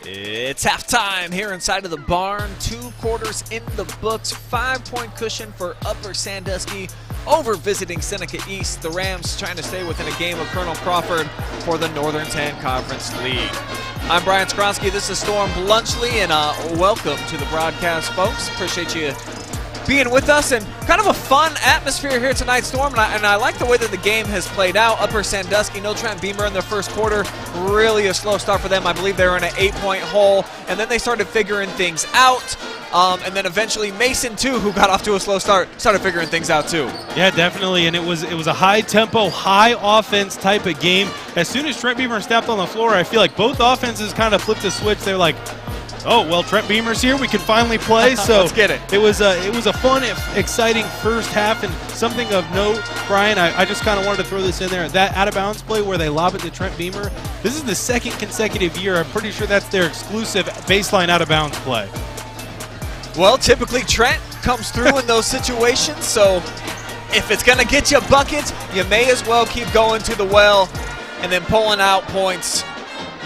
It's halftime here inside of the barn. 2 quarters in the books. 5-point cushion for Upper Sandusky over visiting Seneca East. The Rams trying to stay within a game of Colonel Crawford for the Northern 10 Conference League. I'm Brian Skowronski. This is Storm Bluntschly, and welcome to the broadcast, folks. Appreciate you being with us, and kind of a fun atmosphere here tonight, Storm, and I like the way that the game has played out. Upper Sandusky, no Trent Beamer in their first quarter. Really a slow start for them. I believe they were in an 8-point hole, and then they started figuring things out. And then eventually Mason, too, who got off to a slow start, started figuring things out, too. Yeah, definitely, and it was a high-tempo, high-offense type of game. As soon as Trent Beamer stepped on the floor, I feel like both offenses kind of flipped a switch. They're like, oh, well, Trent Beamer's here. We can finally play. So let's get it. It was a fun, exciting first half, and something of note, Brian, I just kind of wanted to throw this in there. That out-of-bounds play where they lob it to Trent Beamer, this is the second consecutive year. I'm pretty sure that's their exclusive baseline out-of-bounds play. Well, typically Trent comes through in those situations, so if it's going to get you buckets, you may as well keep going to the well and then pulling out points.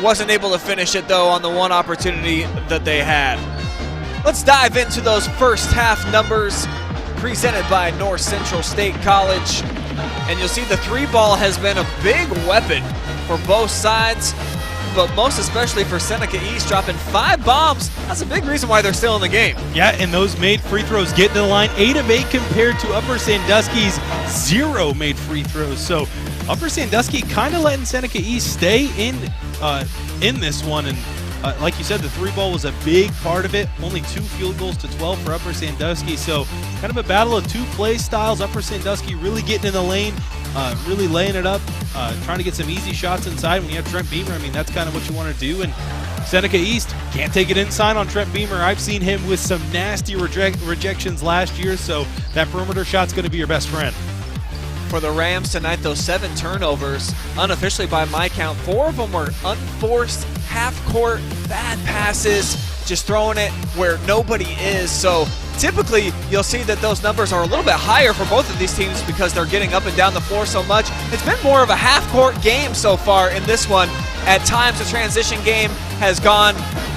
Wasn't able to finish it, though, on the one opportunity that they had. Let's dive into those first half numbers presented by North Central State College. And you'll see the three ball has been a big weapon for both sides, but most especially for Seneca East, dropping 5 bombs. That's a big reason why they're still in the game. Yeah, and those made free throws get to the line. 8 of 8 compared to Upper Sandusky's 0 made free throws. So Upper Sandusky kind of letting Seneca East stay in this one. And like you said, the three ball was a big part of it. Only 2 field goals to 12 for Upper Sandusky. So kind of a battle of 2 play styles. Upper Sandusky really getting in the lane, really laying it up, trying to get some easy shots inside. When you have Trent Beamer, I mean, that's kind of what you want to do. And Seneca East can't take it inside on Trent Beamer. I've seen him with some nasty rejections last year, so that perimeter shot's going to be your best friend. For the Rams tonight, those 7 turnovers, unofficially by my count, 4 of them were unforced, half-court, bad passes, just throwing it where nobody is. So typically, you'll see that those numbers are a little bit higher for both of these teams because they're getting up and down the floor so much. It's been more of a half-court game so far in this one. At times, the transition game has gone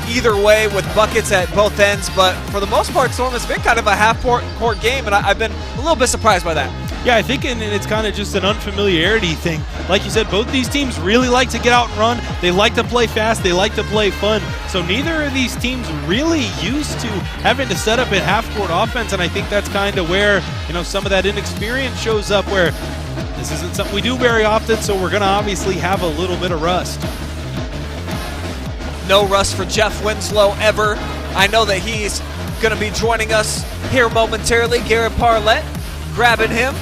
either way with buckets at both ends, but for the most part, Storm, it's been kind of a half-court game, and I've been a little bit surprised by that. Yeah, I think it's kind of just an unfamiliarity thing. Like you said, both these teams really like to get out and run. They like to play fast. They like to play fun. So neither of these teams really used to having to set up a half-court offense, and I think that's kind of where, some of that inexperience shows up, where this isn't something we do very often, so we're going to obviously have a little bit of rust. No rust for Jeff Winslow ever. I know that he's going to be joining us here momentarily. Garrett Parlett grabbing him,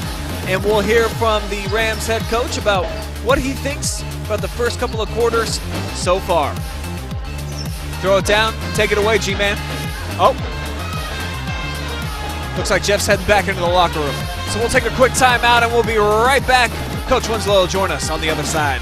and we'll hear from the Rams head coach about what he thinks about the first couple of quarters so far. Throw it down, take it away, G-Man. Oh, looks like Jeff's heading back into the locker room. So we'll take a quick timeout, and we'll be right back. Coach Winslow will join us on the other side.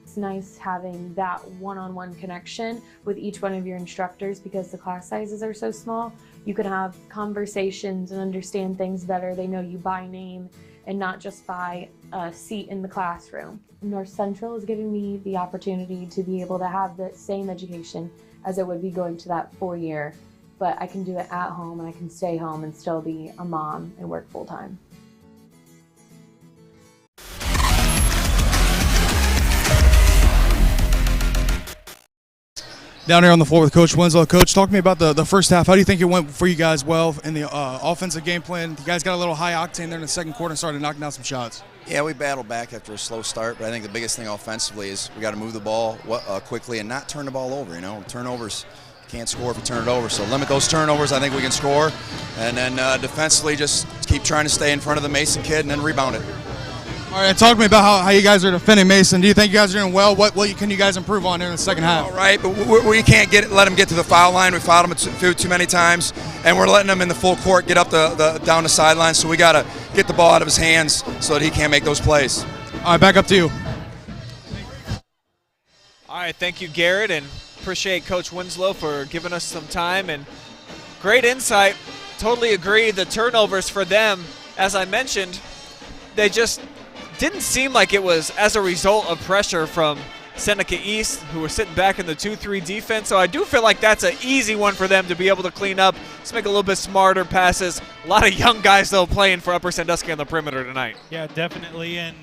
It's nice having that one-on-one connection with each one of your instructors because the class sizes are so small. You can have conversations and understand things better. They know you by name and not just by a seat in the classroom. North Central is giving me the opportunity to be able to have the same education as it would be going to that 4-year, but I can do it at home and I can stay home and still be a mom and work full-time. Down here on the floor with Coach Winslow. Coach, talk to me about the first half. How do you think it went for you guys well in the offensive game plan? You guys got a little high octane there in the second quarter and started knocking down some shots. Yeah, we battled back after a slow start, but I think the biggest thing offensively is we got to move the ball quickly and not turn the ball over. Turnovers, can't score if you turn it over. So limit those turnovers. I think we can score. And then defensively, just keep trying to stay in front of the Mason kid and then rebound it. All right, talk to me about how you guys are defending Mason. Do you think you guys are doing well? What can you guys improve on in the second half? All right, but we can't let him get to the foul line. We fouled him too many times, and we're letting him in the full court get up down the sideline. So we got to get the ball out of his hands so that he can't make those plays. All right, back up to you. All right, thank you, Garrett, and appreciate Coach Winslow for giving us some time and great insight. Totally agree. The turnovers for them, as I mentioned, they just didn't seem like it was as a result of pressure from Seneca East, who are sitting back in the 2-3 defense. So I do feel like that's an easy one for them to be able to clean up, just make a little bit smarter passes. A lot of young guys, though, playing for Upper Sandusky on the perimeter tonight. Yeah, definitely. And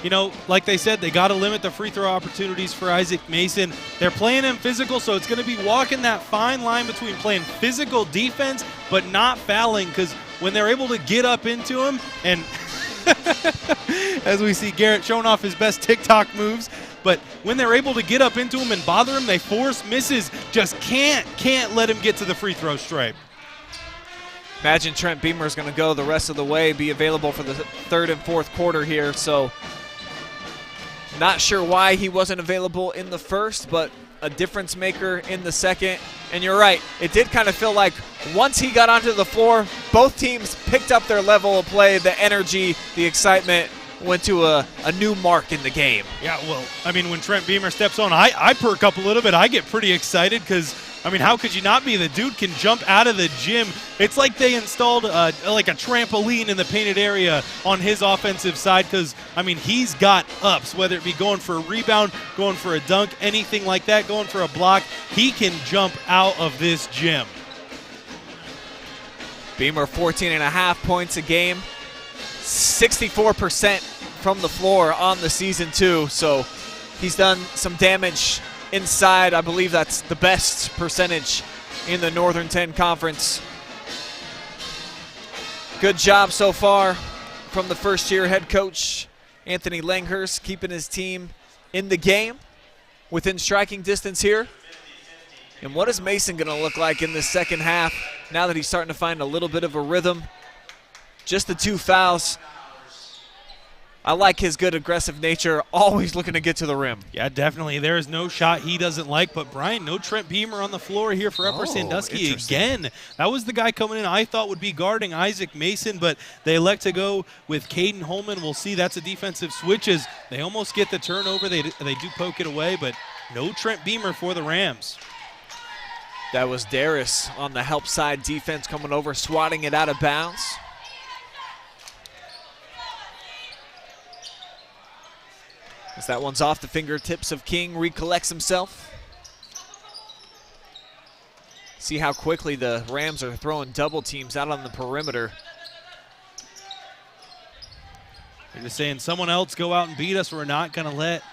you know, like they said, they got to limit the free throw opportunities for Isaac Mason. They're playing him physical, so it's going to be walking that fine line between playing physical defense but not fouling, because when they're able to get up into him, and as we see Garrett showing off his best TikTok moves, but when they're able to get up into him and bother him, they force misses. Just can't let him get to the free throw stripe. Imagine Trent Beamer is going to go the rest of the way, be available for the third and fourth quarter here. So not sure why he wasn't available in the first, but a difference maker in the second. And you're right, it did kind of feel like once he got onto the floor, both teams picked up their level of play, the energy, the excitement went to a new mark in the game. Yeah, well, I mean, when Trent Beamer steps on, I perk up a little bit. I get pretty excited because, I mean, how could you not be? The dude can jump out of the gym. It's like they installed like a trampoline in the painted area on his offensive side because, I mean, he's got ups, whether it be going for a rebound, going for a dunk, anything like that, going for a block. He can jump out of this gym. Beamer 14.5 points a game, 64% from the floor on the season too, so he's done some damage inside. I believe that's the best percentage in the Northern 10 Conference. Good job so far from the first-year head coach, Anthony Langhurst, keeping his team in the game within striking distance here. And what is Mason going to look like in the second half now that he's starting to find a little bit of a rhythm? Just the 2 fouls. I like his good aggressive nature, always looking to get to the rim. Yeah, definitely. There is no shot he doesn't like. But, Brian, no Trent Beamer on the floor here for Upper Sandusky again. That was the guy coming in I thought would be guarding Isaac Mason, but they elect to go with Caden Holman. We'll see. That's a defensive switch as they almost get the turnover. They do poke it away, but no Trent Beamer for the Rams. That was Darius on the help side defense coming over, swatting it out of bounds. As that one's off the fingertips of King, recollects himself. See how quickly the Rams are throwing double teams out on the perimeter. They're just saying someone else go out and beat us. We're not going to let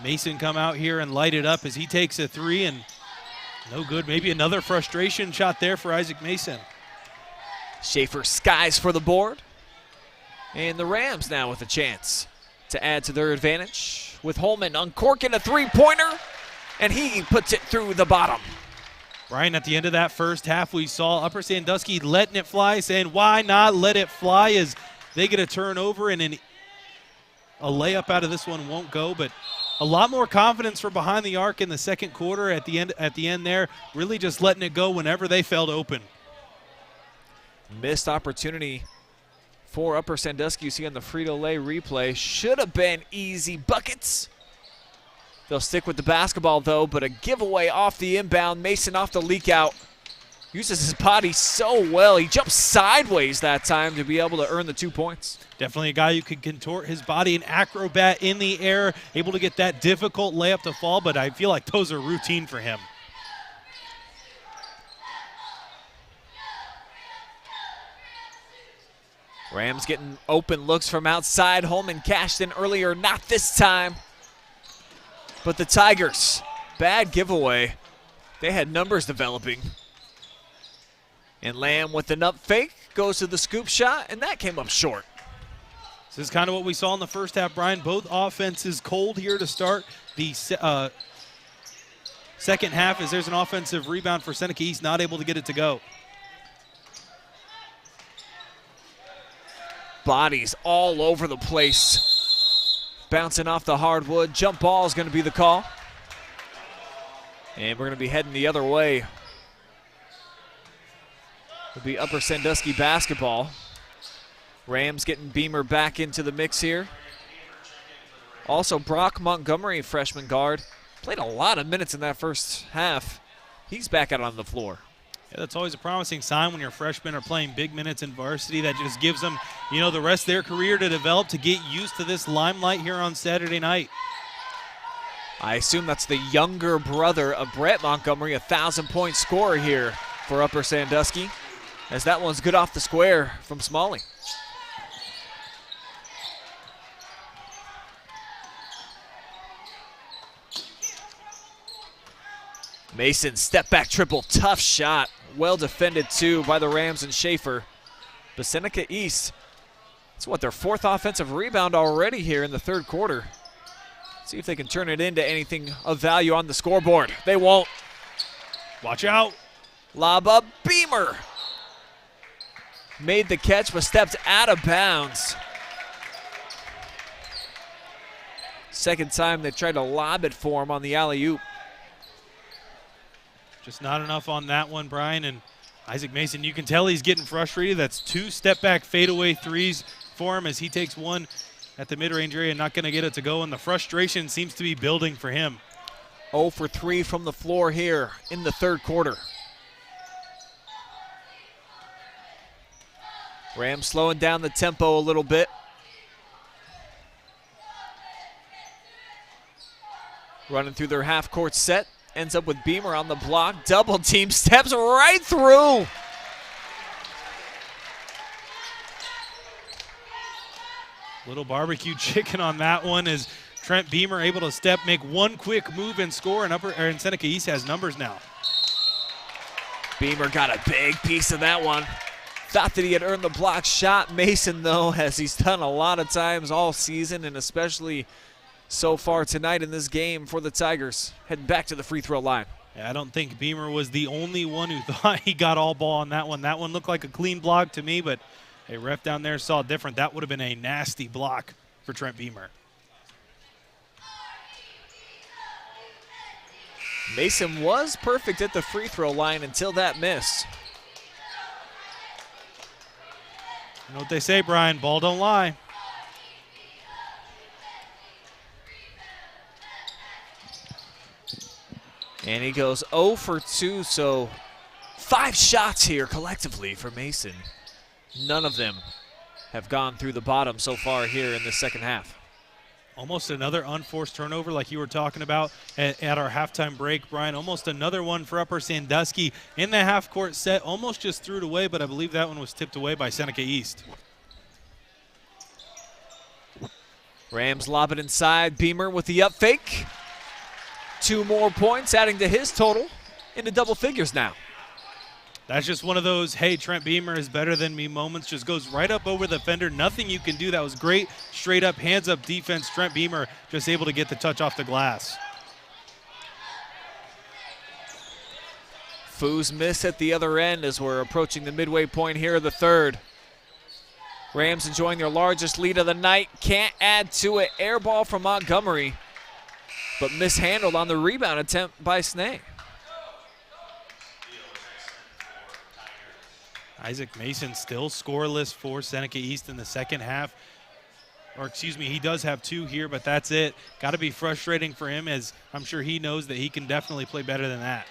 Mason come out here and light it up as he takes a three, and no good. Maybe another frustration shot there for Isaac Mason. Schaefer skies for the board. And the Rams now with a chance to add to their advantage with Holman uncorking a three-pointer, and he puts it through the bottom. Brian, at the end of that first half, we saw Upper Sandusky letting it fly, saying why not let it fly as they get a turnover, and a layup out of this one won't go, but a lot more confidence from behind the arc in the second quarter at the end there, really just letting it go whenever they felt open. Missed opportunity for Upper Sandusky. You see on the Frito Lay replay. Should have been easy buckets. They'll stick with the basketball, though, but a giveaway off the inbound. Mason off the leak out. Uses his body so well. He jumps sideways that time to be able to earn the 2 points. Definitely a guy who can contort his body, an acrobat in the air, able to get that difficult layup to fall, but I feel like those are routine for him. Rams getting open looks from outside. Holman cashed in earlier, not this time. But the Tigers, bad giveaway. They had numbers developing. And Lamb with the nut fake goes to the scoop shot, and that came up short. This is kind of what we saw in the first half, Brian. Both offenses cold here to start the second half as there's an offensive rebound for Seneca East, not able to get it to go. Bodies all over the place. Bouncing off the hardwood. Jump ball is going to be the call. And we're going to be heading the other way. It'll be Upper Sandusky basketball. Rams getting Beamer back into the mix here. Also, Brock Montgomery, freshman guard, played a lot of minutes in that first half. He's back out on the floor. Yeah, that's always a promising sign when your freshmen are playing big minutes in varsity. That just gives them, you know, the rest of their career to develop, to get used to this limelight here on Saturday night. I assume that's the younger brother of Brett Montgomery, a 1,000-point scorer here for Upper Sandusky, as that one's good off the square from Smalley. Mason, step back triple, tough shot. Well defended too by the Rams and Schaefer. But Seneca East, it's what, their 4th offensive rebound already here in the 3rd quarter. See if they can turn it into anything of value on the scoreboard. They won't. Watch out. Lob up, Beamer. Made the catch but stepped out of bounds. Second time they tried to lob it for him on the alley-oop. Just not enough on that one, Brian. And Isaac Mason, you can tell he's getting frustrated. That's 2 step-back fadeaway threes for him as he takes one at the mid-range area, not going to get it to go, and the frustration seems to be building for him. 0 for 3 from the floor here in the 3rd quarter. Rams slowing down the tempo a little bit. Running through their half-court set. Ends up with Beamer on the block. Double team, steps right through. Little barbecue chicken on that one is Trent Beamer able to make one quick move and score, and Seneca East has numbers now. Beamer got a big piece of that one. Thought that he had earned the block shot. Mason, though, as he's done a lot of times all season, and especially so far tonight in this game for the Tigers, heading back to the free throw line. Yeah, I don't think Beamer was the only one who thought he got all ball on that one. That one looked like a clean block to me, but a ref down there saw different. That would have been a nasty block for Trent Beamer. Mason was perfect at the free throw line until that miss. You know what they say, Brian, ball don't lie. And he goes 0 for 2, so 5 shots here collectively for Mason. None of them have gone through the bottom so far here in the 2nd half. Almost another unforced turnover like you were talking about at our halftime break, Brian. Almost another one for Upper Sandusky in the half-court set. Almost just threw it away, but I believe that one was tipped away by Seneca East. Rams lob it inside. Beamer with the up fake. 2 more points, adding to his total into double figures now. That's just one of those, hey, Trent Beamer is better than me moments. Just goes right up over the fender. Nothing you can do. That was great. Straight up, hands up defense. Trent Beamer just able to get the touch off the glass. Foos miss at the other end as we're approaching the midway point here of the 3rd. Rams enjoying their largest lead of the night. Can't add to it. Air ball from Montgomery, but mishandled on the rebound attempt by Snee. Isaac Mason still scoreless for Seneca East in the 2nd half. Or excuse me, he does have 2 here, but that's it. Got to be frustrating for him, as I'm sure he knows that he can definitely play better than that.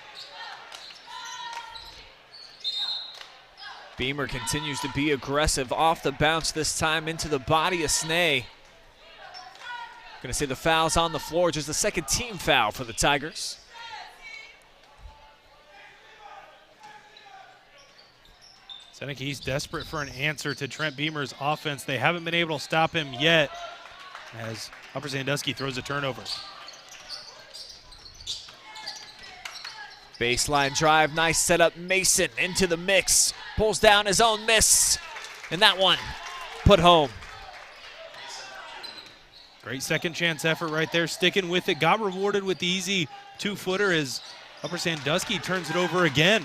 Beamer continues to be aggressive off the bounce, this time into the body of Snee. Gonna say the foul's on the floor, just the 2nd team foul for the Tigers. Seneca East desperate for an answer to Trent Beamer's offense. They haven't been able to stop him yet, as Upper Sandusky throws a turnover. Baseline drive, nice setup. Mason into the mix, pulls down his own miss, and that one put home. Great second chance effort right there, sticking with it. Got rewarded with the easy 2-footer as Upper Sandusky turns it over again.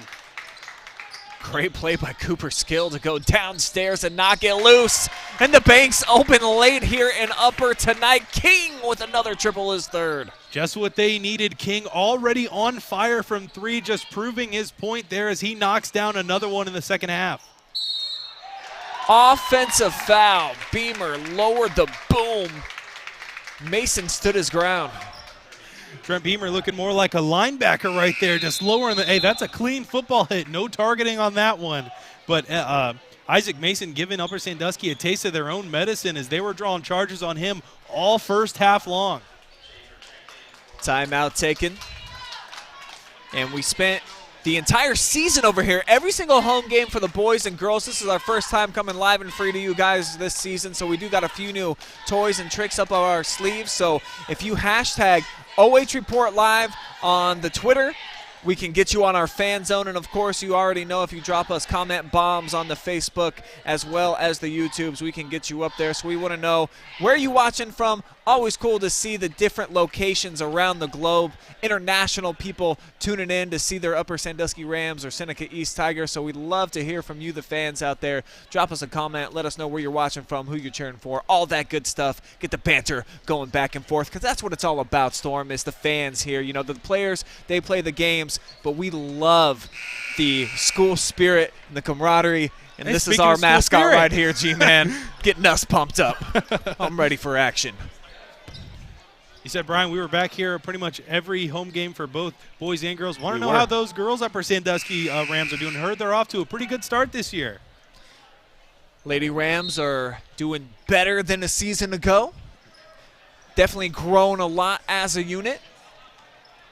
Great play by Cooper Skill to go downstairs and knock it loose. And the Banks open late here in Upper tonight. King with another triple, his 3rd. Just what they needed. King already on fire from 3, just proving his point there as he knocks down another one in the 2nd half. Offensive foul. Beamer lowered the boom. Mason stood his ground. Trent Beamer looking more like a linebacker right there, just lowering the – hey, that's a clean football hit. No targeting on that one. But Isaac Mason giving Upper Sandusky a taste of their own medicine as they were drawing charges on him all first half long. Timeout taken. And we spent the entire season over here, every single home game for the boys and girls. This is our first time coming live and free to you guys this season, so we do got a few new toys and tricks up our sleeves. So if you hashtag OH Report Live on the Twitter, we can get you on our fan zone. And, of course, you already know if you drop us comment bombs on the Facebook as well as the YouTubes, we can get you up there. So we want to know where you watching from. Always cool to see the different locations around the globe. International people tuning in to see their Upper Sandusky Rams or Seneca East Tigers. So we'd love to hear from you, the fans out there. Drop us a comment. Let us know where you're watching from, who you're cheering for, all that good stuff. Get the banter going back and forth, because that's what it's all about, Storm, is the fans here. You know, the players, they play the games, but we love the school spirit and the camaraderie. And hey, this is our mascot spirit right here, G-Man, getting us pumped up. I'm ready for action. You said, Brian, we were back here pretty much every home game for both boys and girls. Want to know how those girls Upper Sandusky Rams are doing? Heard they're off to a pretty good start this year. Lady Rams are doing better than a season ago. Definitely grown a lot as a unit.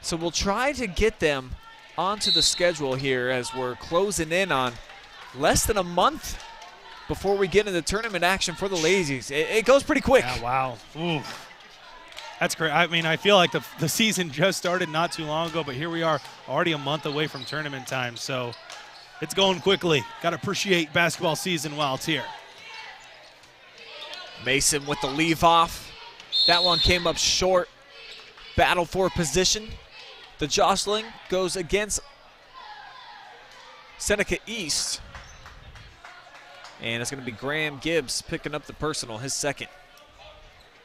So we'll try to get them onto the schedule here as we're closing in on less than a month before we get into tournament action for the ladies. It goes pretty quick. Yeah, wow. Ooh. That's great. I mean, I feel like the season just started not too long ago, but here we are already a month away from tournament time. So it's going quickly. Got to appreciate basketball season while it's here. Mason with the leave off. That one came up short. Battle for position. The jostling goes against Seneca East. And it's going to be Graham Gibbs picking up the personal, his second.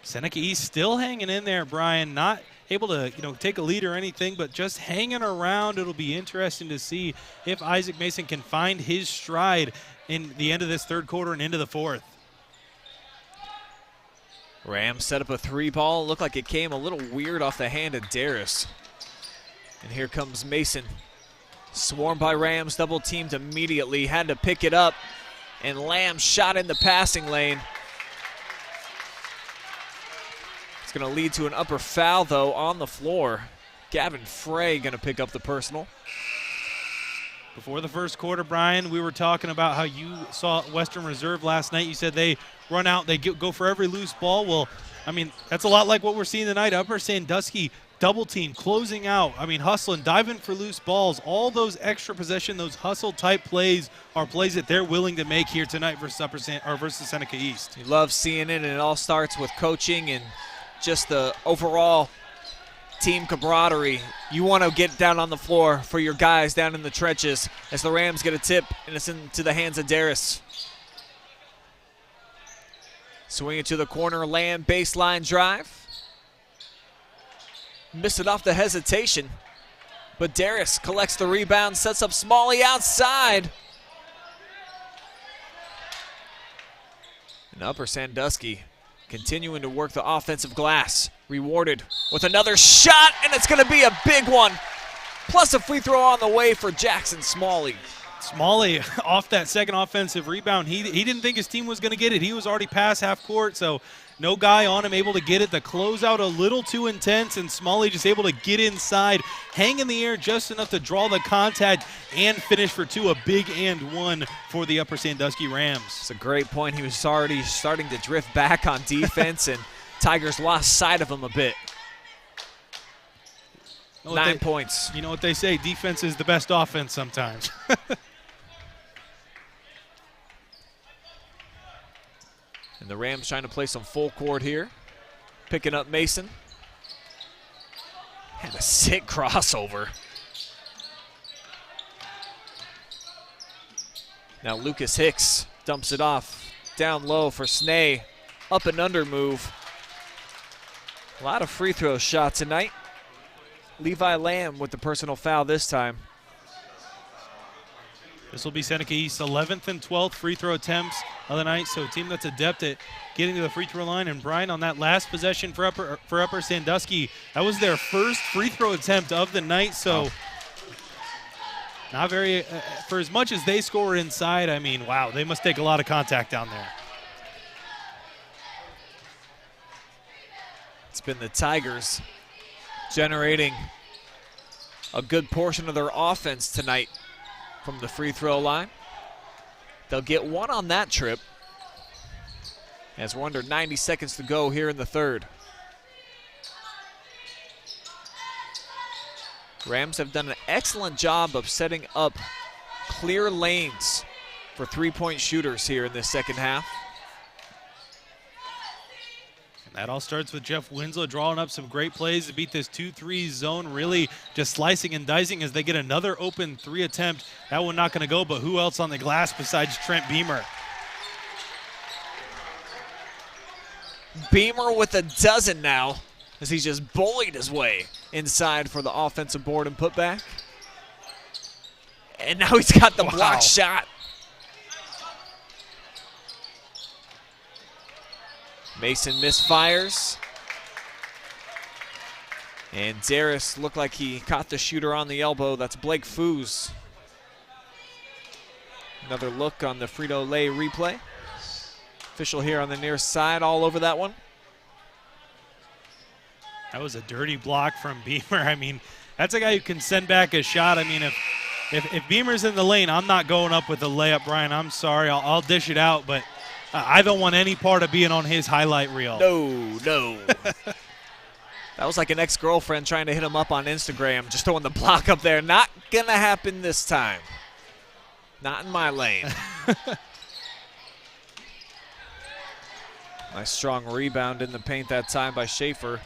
Seneca East still hanging in there, Brian. Not able to, take a lead or anything, but just hanging around. It'll be interesting to see if Isaac Mason can find his stride in the end of this third quarter and into the fourth. Rams set up a three ball. Looked like it came a little weird off the hand of Darris. And here comes Mason. Swarmed by Rams, double teamed immediately. Had to pick it up. And Lamb shot in the passing lane. It's going to lead to an upper foul, though, on the floor. Gavin Frey going to pick up the personal. Before the first quarter, Brian, we were talking about how you saw Western Reserve last night. You said they run out, they go for every loose ball. Well, I mean, that's a lot like what we're seeing tonight. Upper Sandusky double team, closing out. I mean, hustling, diving for loose balls. All those extra possession, those hustle-type plays are plays that they're willing to make here tonight versus Seneca East. You love seeing it, and it all starts with coaching and just the overall team camaraderie. You want to get down on the floor for your guys down in the trenches as the Rams get a tip, and it's into the hands of Darris. Swing it to the corner, Lamb, baseline drive. Missed it off the hesitation, but Darris collects the rebound, sets up Smalley outside. And Upper Sandusky continuing to work the offensive glass. Rewarded with another shot, and it's going to be a big one. Plus a free throw on the way for Jackson Smalley. Smalley off that second offensive rebound. He didn't think his team was going to get it. He was already past half court, so no guy on him able to get it. The closeout a little too intense, and Smalley just able to get inside, hang in the air just enough to draw the contact and finish for two. A big and one for the Upper Sandusky Rams. It's a great point. He was already starting to drift back on defense, and Tigers lost sight of him a bit. 9 points. You know what they say, defense is the best offense sometimes. And the Rams trying to play some full court here. Picking up Mason. And a sick crossover. Now Lucas Hicks dumps it off. Down low for Snee. Up and under move. A lot of free throw shots tonight. Levi Lamb with the personal foul this time. This will be Seneca East's 11th and 12th free throw attempts of the night, so a team that's adept at getting to the free throw line. And Brian, on that last possession for Upper Sandusky, that was their first free throw attempt of the night, so not very, for as much as they score inside, I mean, wow, they must take a lot of contact down there. It's been the Tigers generating a good portion of their offense tonight from the free throw line. They'll get one on that trip as we're under 90 seconds to go here in the third. Rams have done an excellent job of setting up clear lanes for three-point shooters here in this second half. And that all starts with Jeff Winslow drawing up some great plays to beat this 2-3 zone, really just slicing and dicing as they get another open three attempt. That one not going to go, but who else on the glass besides Trent Beamer? Beamer with a dozen now as he's just bullied his way inside for the offensive board and putback. And now he's got the block shot. Mason misfires. And Darius looked like he caught the shooter on the elbow. That's Blake Foos. Another look on the Frito Lay replay. Official here on the near side all over that one. That was a dirty block from Beamer. I mean, that's a guy who can send back a shot. I mean, if Beamer's in the lane, I'm not going up with a layup, Brian. I'm sorry. I'll dish it out, but I don't want any part of being on his highlight reel. No. That was like an ex-girlfriend trying to hit him up on Instagram, just throwing the block up there. Not going to happen this time. Not in my lane. Nice strong rebound in the paint that time by Schaefer.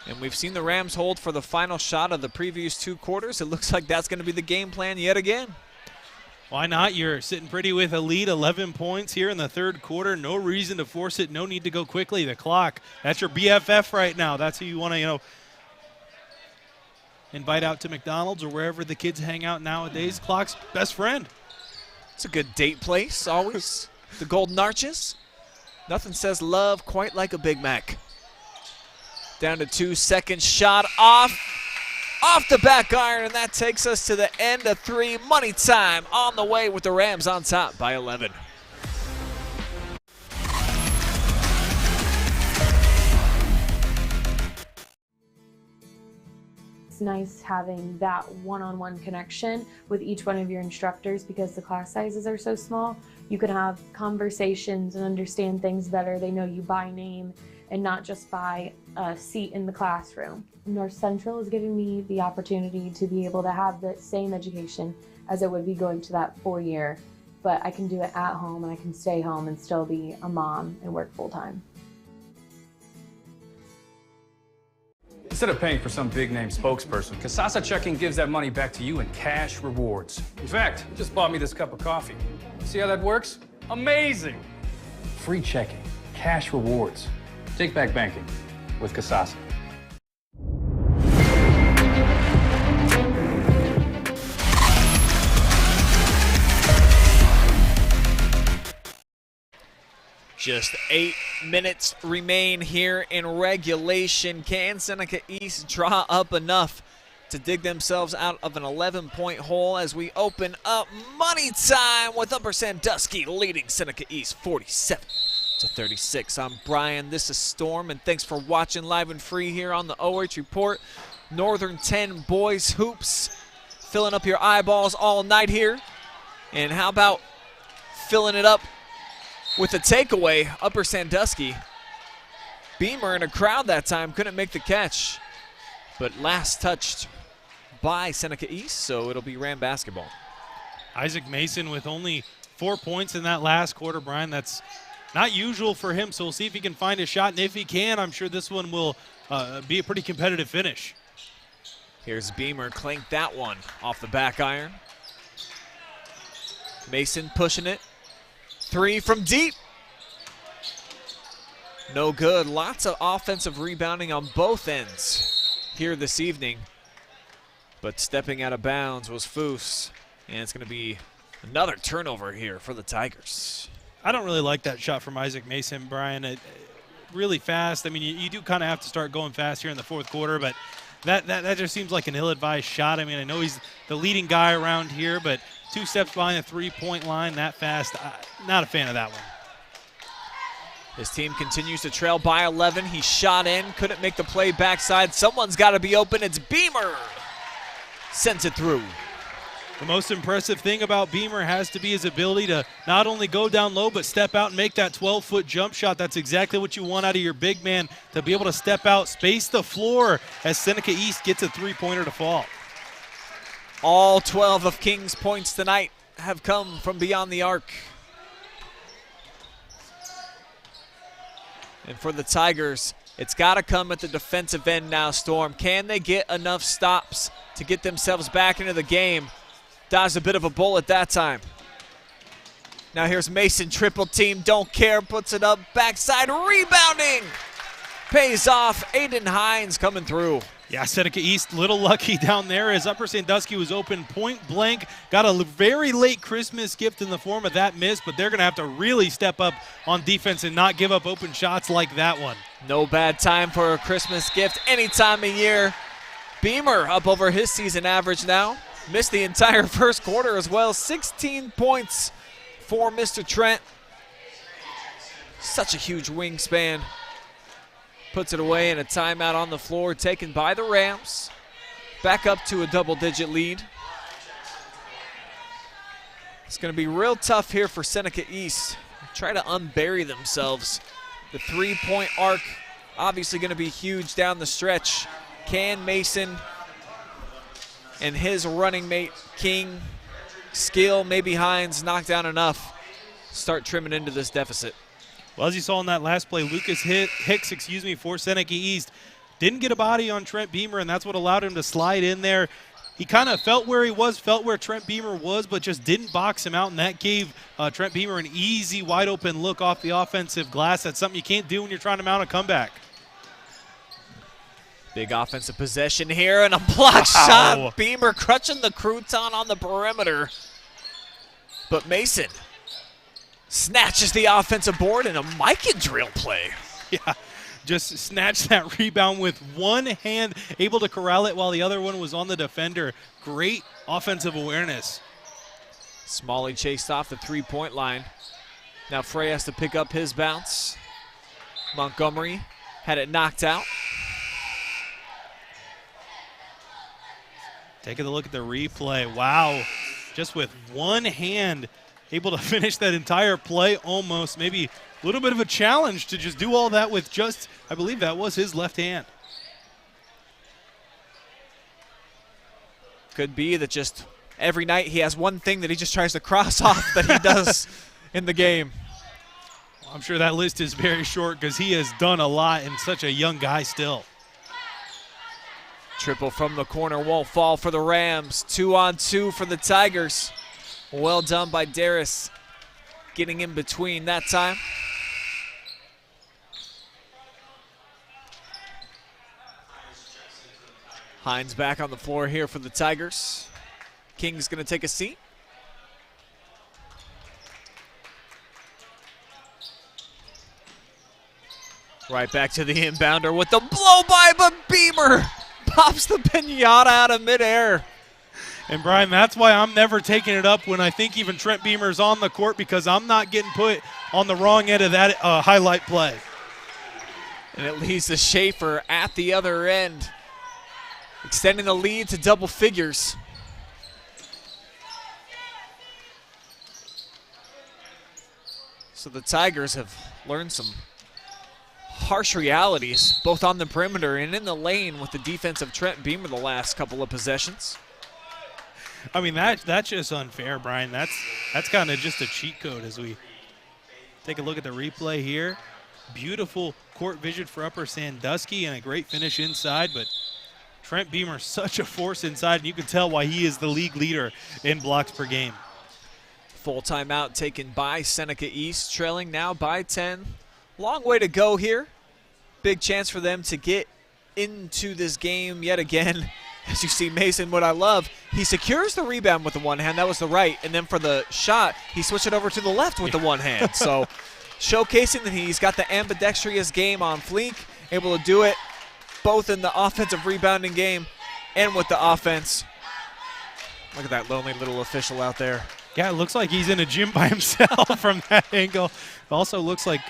And we've seen the Rams hold for the final shot of the previous two quarters. It looks like that's going to be the game plan yet again. Why not? You're sitting pretty with a lead, 11 points here in the third quarter. No reason to force it. No need to go quickly. The clock, that's your BFF right now. That's who you want to, invite out to McDonald's or wherever the kids hang out nowadays. Clock's best friend. It's a good date place, always. The Golden Arches. Nothing says love quite like a Big Mac. Down to 2 seconds, shot off the back iron, and that takes us to the end of three. Money time on the way with the Rams on top by 11. It's nice having that one-on-one connection with each one of your instructors because the class sizes are so small. You can have conversations and understand things better. They know you by name and not just by a seat in the classroom. North Central is giving me the opportunity to be able to have the same education as it would be going to that 4-year, but I can do it at home and I can stay home and still be a mom and work full-time. Instead of paying for some big-name spokesperson, Kasasa Checking gives that money back to you in cash rewards. In fact, it just bought me this cup of coffee. See how that works? Amazing! Free checking, cash rewards. Take back banking with Kasasa. Just 8 minutes remain here in regulation. Can Seneca East draw up enough to dig themselves out of an 11-point hole as we open up money time with Upper Sandusky leading Seneca East 47-36. I'm Brian, this is Storm, and thanks for watching live and free here on the OH Report. Northern 10 boys hoops filling up your eyeballs all night here. And how about filling it up with a takeaway? Upper Sandusky. Beamer in a crowd that time, couldn't make the catch, but last touched by Seneca East, so it'll be Ram basketball. Isaac Mason with only 4 points in that last quarter, Brian. That's not usual for him, so we'll see if he can find a shot, and if he can, I'm sure this one will be a pretty competitive finish. Here's Beamer, clanked that one off the back iron. Mason pushing it. Three from deep. No good. Lots of offensive rebounding on both ends here this evening. But stepping out of bounds was Foos. And it's going to be Another turnover here for the Tigers. I don't really like that shot from Isaac Mason, Brian. Really fast. I mean, you do kind of have to start going fast here in the fourth quarter, but that just seems like an ill-advised shot. I mean, I know he's the leading guy around here, but 2 steps behind the three-point line that fast, not a fan of that one. His team continues to trail by 11. He shot in, couldn't make the play backside. Someone's got to be open. It's Beamer. Sends it through. The most impressive thing about Beamer has to be his ability to not only go down low, but step out and make that 12-foot jump shot. That's exactly what you want out of your big man, to be able to step out, space the floor as Seneca East gets a three-pointer to fall. All 12 of King's points tonight have come from beyond the arc. And for the Tigers, it's got to come at the defensive end now, Storm. Can they get enough stops to get themselves back into the game? Dodged a bit of a bullet that time. Now here's Mason, triple team, don't care, puts it up, backside, rebounding. Pays off, Aiden Hines coming through. Yeah, Seneca East, little lucky down there as Upper Sandusky was open point blank. Got a very late Christmas gift in the form of that miss, but they're going to have to really step up on defense and not give up open shots like that one. No bad time for a Christmas gift any time of year. Beamer up over his season average now. Missed the entire first quarter as well. 16 points for Mr. Trent. Such a huge wingspan. Puts it away, and a timeout on the floor taken by the Rams. Back up to a double-digit lead. It's going to be real tough here for Seneca East. Try to unbury themselves. The three-point arc obviously going to be huge down the stretch. Can Mason and his running mate King, Skill, maybe Hines, knock down enough, start trimming into this deficit? Well, as you saw in that last play, Lucas Hicks for Seneca East didn't get a body on Trent Beamer, and that's what allowed him to slide in there. He kind of felt where he was, felt where Trent Beamer was, but just didn't box him out, and that gave Trent Beamer an easy, wide-open look off the offensive glass. That's something you can't do when you're trying to mount a comeback. Big offensive possession here, and a block shot. Beamer crutching the crouton on the perimeter. But Mason snatches the offensive board in a Micah drill play. Yeah, just snatched that rebound with one hand, able to corral it while the other one was on the defender. Great offensive awareness. Smalley chased off the three-point line. Now Frey has to pick up his bounce. Montgomery had it knocked out. Taking a look at the replay. Wow, just with one hand, able to finish that entire play almost. Maybe a little bit of a challenge to just do all that with just, I believe that was his left hand. Could be that just every night he has one thing that he just tries to cross off that he does in the game. I'm sure that list is very short because he has done a lot and such a young guy still. Triple from the corner won't fall for the Rams. 2-on-2 for the Tigers. Well done by Darius, getting in between that time. Hines back on the floor here for the Tigers. King's going to take a seat. Right back to the inbounder with the blow by, but Beamer pops the pinata out of midair. And, Brian, that's why I'm never taking it up when I think even Trent Beamer's on the court, because I'm not getting put on the wrong end of that highlight play. And it leads to Schaefer at the other end, extending the lead to double figures. So the Tigers have learned some harsh realities, both on the perimeter and in the lane with the defense of Trent Beamer the last couple of possessions. I mean, that's just unfair, Brian. That's kind of just a cheat code as we take a look at the replay here. Beautiful court vision for Upper Sandusky and a great finish inside, but Trent Beamer, such a force inside, and you can tell why he is the league leader in blocks per game. Full timeout taken by Seneca East, trailing now by 10. Long way to go here. Big chance for them to get into this game yet again as you see Mason, what I love, he secures the rebound with the one hand. That was the right. And then for the shot, he switched it over to the left with the one hand. So showcasing that he's got the ambidextrous game on fleek, able to do it both in the offensive rebounding game and with the offense. Look at that lonely little official out there. Yeah, it looks like he's in a gym by himself from that angle. It also looks like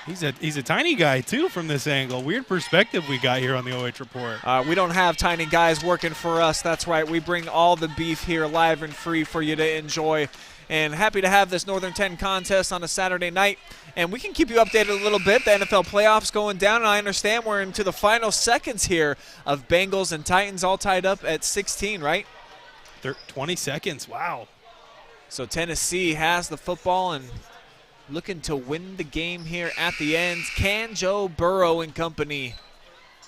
he's a tiny guy, too, from this angle. Weird perspective we got here on the OH Report. We don't have tiny guys working for us. That's right. We bring all the beef here live and free for you to enjoy. And happy to have this Northern 10 contest on a Saturday night. And we can keep you updated a little bit. The NFL playoffs going down, and I understand we're into the final seconds here of Bengals and Titans all tied up at 16, right? 20 seconds. Wow. So Tennessee has the football and looking to win the game here at the end. Can Joe Burrow and company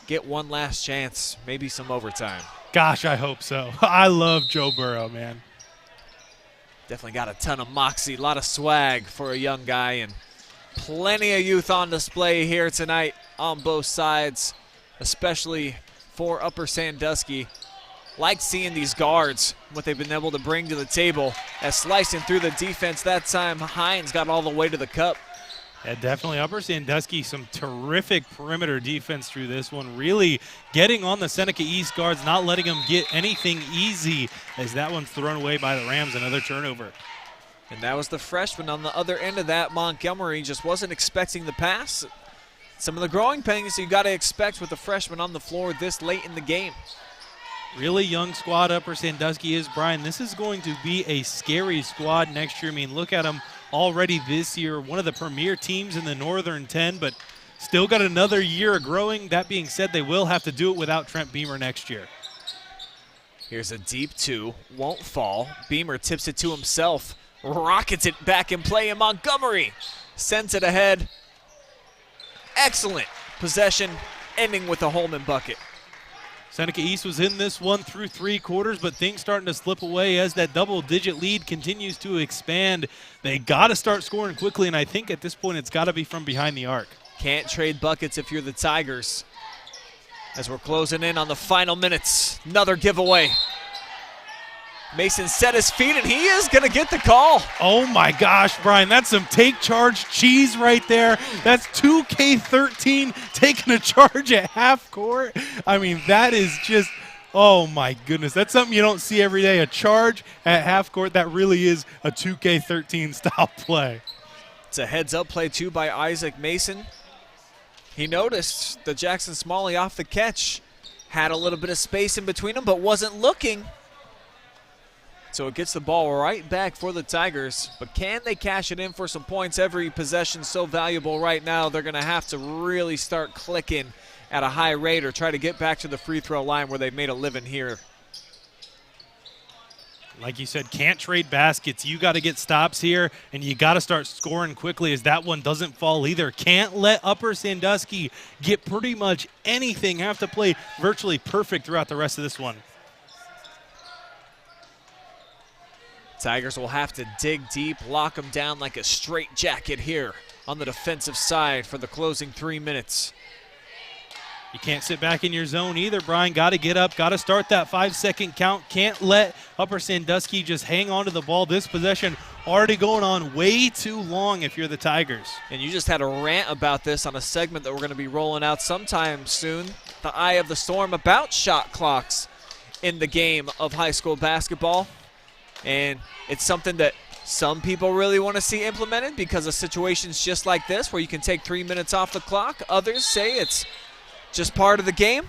get one last chance, maybe some overtime? Gosh, I hope so. I love Joe Burrow, man. Definitely got a ton of moxie, a lot of swag for a young guy, and plenty of youth on display here tonight on both sides, especially for Upper Sandusky. Like seeing these guards, what they've been able to bring to the table. As slicing through the defense that time, Hines got all the way to the cup. Yeah, definitely. Upper Sandusky, some terrific perimeter defense through this one. Really getting on the Seneca East guards, not letting them get anything easy as that one's thrown away by the Rams. Another turnover. And that was the freshman on the other end of that. Montgomery just wasn't expecting the pass. Some of the growing pains you got to expect with the freshman on the floor this late in the game. Really young squad Upper Sandusky is, Brian. This is going to be a scary squad next year. I mean, look at them already this year. One of the premier teams in the Northern 10, but still got another year of growing. That being said, they will have to do it without Trent Beamer next year. Here's a deep two. Won't fall. Beamer tips it to himself. Rockets it back in play, and Montgomery sends it ahead. Excellent possession, ending with a Holman bucket. Seneca East was in this one through 3 quarters, but things starting to slip away as that double-digit lead continues to expand. They got to start scoring quickly, and I think at this point it's got to be from behind the arc. Can't trade buckets if you're the Tigers. As we're closing in on the final minutes, another giveaway. Mason set his feet, and he is going to get the call. Oh, my gosh, Brian, that's some take charge cheese right there. That's 2K13 taking a charge at half court. I mean, that is just, oh, my goodness. That's something you don't see every day, a charge at half court. That really is a 2K13 style play. It's a heads-up play, too, by Isaac Mason. He noticed the Jackson Smalley off the catch. Had a little bit of space in between them, but wasn't looking. So it gets the ball right back for the Tigers. But can they cash it in for some points? Every possession so valuable right now. They're going to have to really start clicking at a high rate or try to get back to the free throw line where they've made a living here. Like you said, can't trade baskets. You got to get stops here, and you got to start scoring quickly as that one doesn't fall either. Can't let Upper Sandusky get pretty much anything. Have to play virtually perfect throughout the rest of this one. Tigers will have to dig deep, lock them down like a straight jacket here on the defensive side for the closing 3 minutes. You can't sit back in your zone either, Brian. Got to get up, got to start that 5-second count. Can't let Upper Sandusky just hang on to the ball. This possession already going on way too long if you're the Tigers. And you just had a rant about this on a segment that we're going to be rolling out sometime soon, the Eye of the Storm, about shot clocks in the game of high school basketball. And it's something that some people really want to see implemented because of situations just like this where you can take 3 minutes off the clock. Others say it's just part of the game.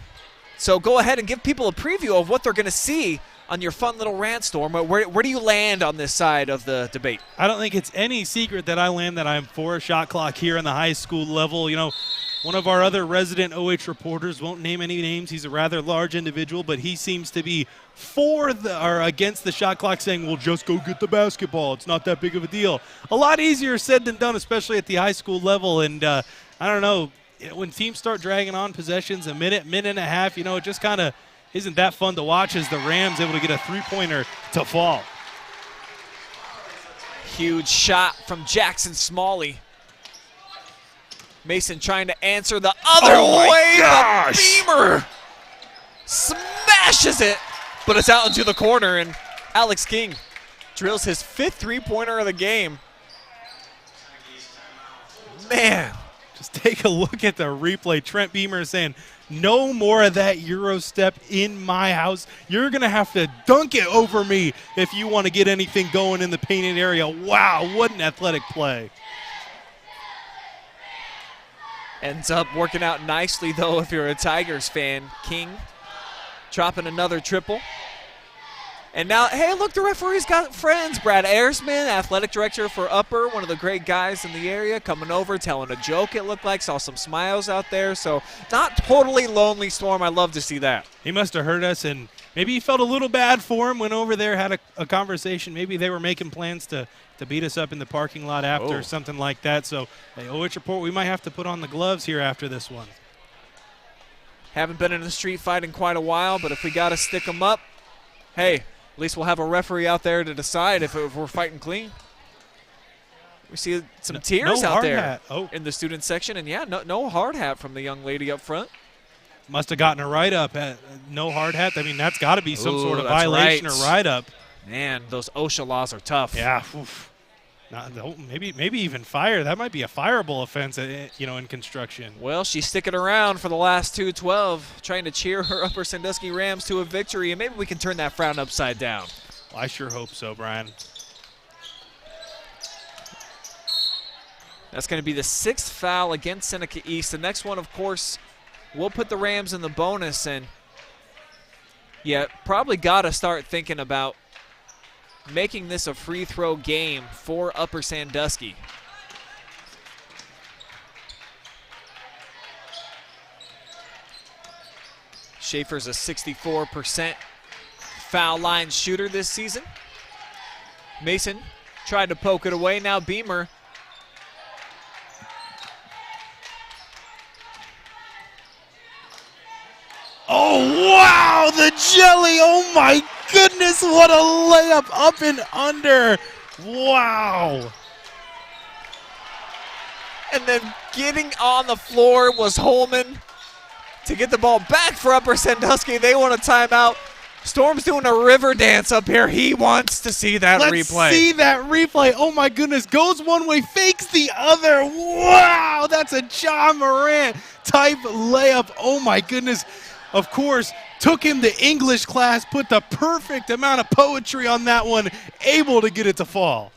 So go ahead and give people a preview of what they're going to see on your fun little rant, Storm. Where do you land on this side of the debate? I don't think it's any secret that I land that I'm for a shot clock here on the high school level. You know, one of our other resident OH reporters, won't name any names, he's a rather large individual, but he seems to be for or against the shot clock, saying, well, just go get the basketball. It's not that big of a deal. A lot easier said than done, especially at the high school level. And I don't know, when teams start dragging on possessions a minute and a half, you know, it just kind of isn't that fun to watch as the Rams able to get a three-pointer to fall. Huge shot from Jackson Smalley. Mason trying to answer the other way. Gosh. Beamer smashes smashes it, but it's out into the corner, and Alex King drills his 5th three-pointer of the game. Man. Just take a look at the replay. Trent Beamer saying, no more of that Euro step in my house. You're going to have to dunk it over me if you want to get anything going in the painted area. Wow, what an athletic play. Ends up working out nicely, though, if you're a Tigers fan. King dropping another triple. And now, hey, look, the referee's got friends. Brad Ayersman, athletic director for Upper, one of the great guys in the area, coming over, telling a joke, it looked like. Saw some smiles out there. So not totally lonely Storm. I love to see that. He must have heard us, and maybe he felt a little bad for him. Went over there, had a conversation. Maybe they were making plans to beat us up in the parking lot after or something like that. So, hey, OH Report, we might have to put on the gloves here after this one. Haven't been in a street fight in quite a while, but if we got to stick them up, hey, at least we'll have a referee out there to decide if we're fighting clean. We see some tears out there in the student section. And, yeah, no hard hat from the young lady up front. Must have gotten a write-up at no hard hat. I mean, that's got to be some sort of violation or write-up. Man, those OSHA laws are tough. Yeah. Maybe even fire. That might be a fireable offense, in construction. Well, she's sticking around for the last 2-12, trying to cheer her Upper Sandusky Rams to a victory, and maybe we can turn that frown upside down. Well, I sure hope so, Brian. That's going to be the 6th foul against Seneca East. The next one, of course, will put the Rams in the bonus, and yeah, probably got to start thinking about making this a free throw game for Upper Sandusky. Schaefer's a 64% foul line shooter this season. Mason tried to poke it away. Now Beamer. Oh, wow, the jelly. Oh, my goodness, what a layup up and under. Wow. And then getting on the floor was Holman to get the ball back for Upper Sandusky. They want a timeout. Storm's doing a river dance up here. He wants to see that replay. Let's see that replay. Oh, my goodness. Goes one way, fakes the other. Wow, that's a John Morant type layup. Oh, my goodness. Of course, took him to English class, put the perfect amount of poetry on that one, able to get it to fall.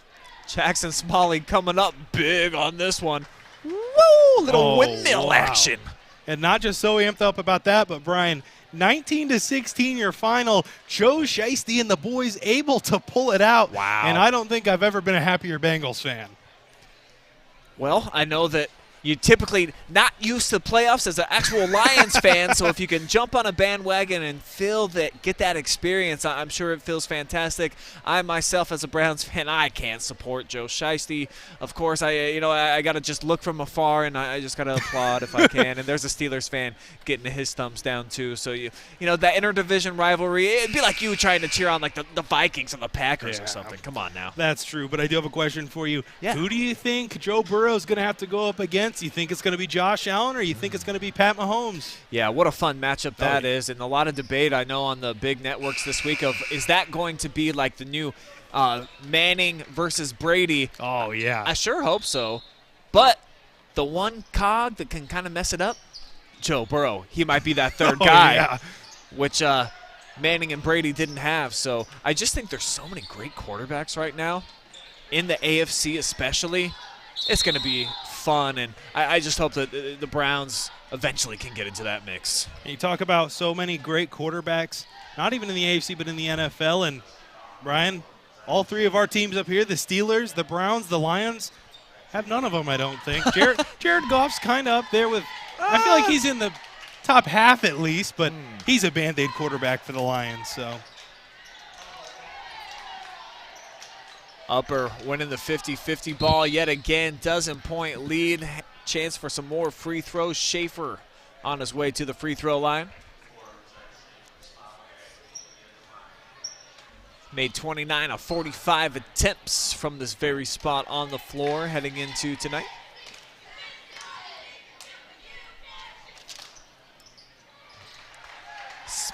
Jackson Smalley coming up big on this one. Woo! Little windmill action. And not just so amped up about that, but Brian, 19-16 your final. Joe Shiesty and the boys able to pull it out. Wow. And I don't think I've ever been a happier Bengals fan. Well, I know that you're typically not used to playoffs as an actual Lions fan, so if you can jump on a bandwagon and get that experience, I'm sure it feels fantastic. I myself, as a Browns fan, I can't support Joe Shiesty. Of course, I got to just look from afar, and I just got to applaud if I can. And there's a Steelers fan getting his thumbs down too. So that interdivision rivalry, it'd be like you trying to cheer on like the Vikings and the Packers or something. Come on now. That's true, but I do have a question for you. Yeah. Who do you think Joe Burrow is going to have to go up against? You think it's going to be Josh Allen, or you think it's going to be Pat Mahomes? Yeah, what a fun matchup that is, and a lot of debate I know on the big networks this week of, is that going to be like the new Manning versus Brady? Oh, yeah. I sure hope so. But the one cog that can kind of mess it up, Joe Burrow. He might be that third guy, which Manning and Brady didn't have. So I just think there's so many great quarterbacks right now, in the AFC especially. It's going to be fun, and I just hope that the Browns eventually can get into that mix. And you talk about so many great quarterbacks, not even in the AFC but in the NFL, and Brian, all three of our teams up here, the Steelers, the Browns, the Lions, have none of them, I don't think. Jared Goff's kind of up there with, I feel like he's in the top half at least, but he's a Band-Aid quarterback for the Lions, so. Upper winning the 50-50 ball yet again. Dozen-point lead. Chance for some more free throws. Schaefer on his way to the free throw line. Made 29 of 45 attempts from this very spot on the floor heading into tonight.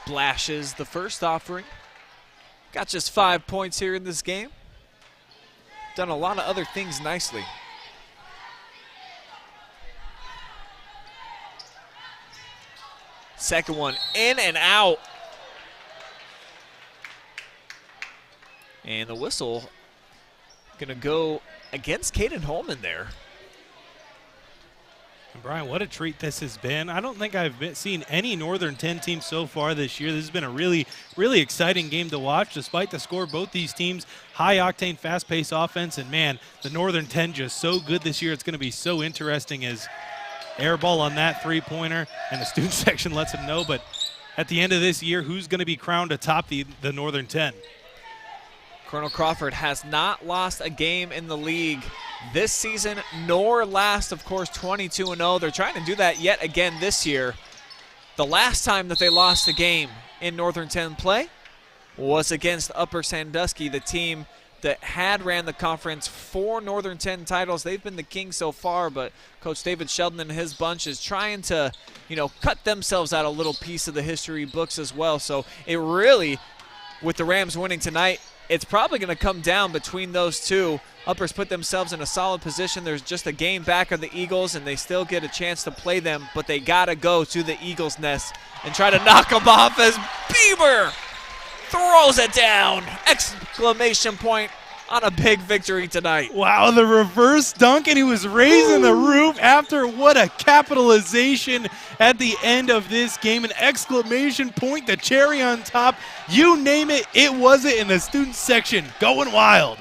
splashes the first offering. Got just 5 points here in this game. Done a lot of other things nicely. Second one in and out. And the whistle gonna go against Caden Holman there. And Brian, what a treat this has been. I don't think I've seen any Northern 10 team so far this year. This has been a really, really exciting game to watch. Despite the score, both these teams, high-octane, fast-paced offense. And, man, the Northern 10 just so good this year. It's going to be so interesting as air ball on that three-pointer. And the student section lets them know. But at the end of this year, who's going to be crowned atop the Northern 10? Colonel Crawford has not lost a game in the league this season, nor last, of course, 22-0. They're trying to do that yet again this year. The last time that they lost a game in Northern 10 play was against Upper Sandusky, the team that had ran the conference 4 Northern 10 titles. They've been the king so far, but Coach David Sheldon and his bunch is trying to, cut themselves out a little piece of the history books as well. So it really, with the Rams winning tonight, it's probably going to come down between those two. Uppers put themselves in a solid position. There's just a game back of the Eagles, and they still get a chance to play them, but they got to go to the Eagles' nest and try to knock them off as Beamer throws it down. Exclamation point on a big victory tonight. Wow, the reverse dunk, and he was raising the roof after what a capitalization at the end of this game. An exclamation point, the cherry on top. You name it, it was it in the student section. Going wild.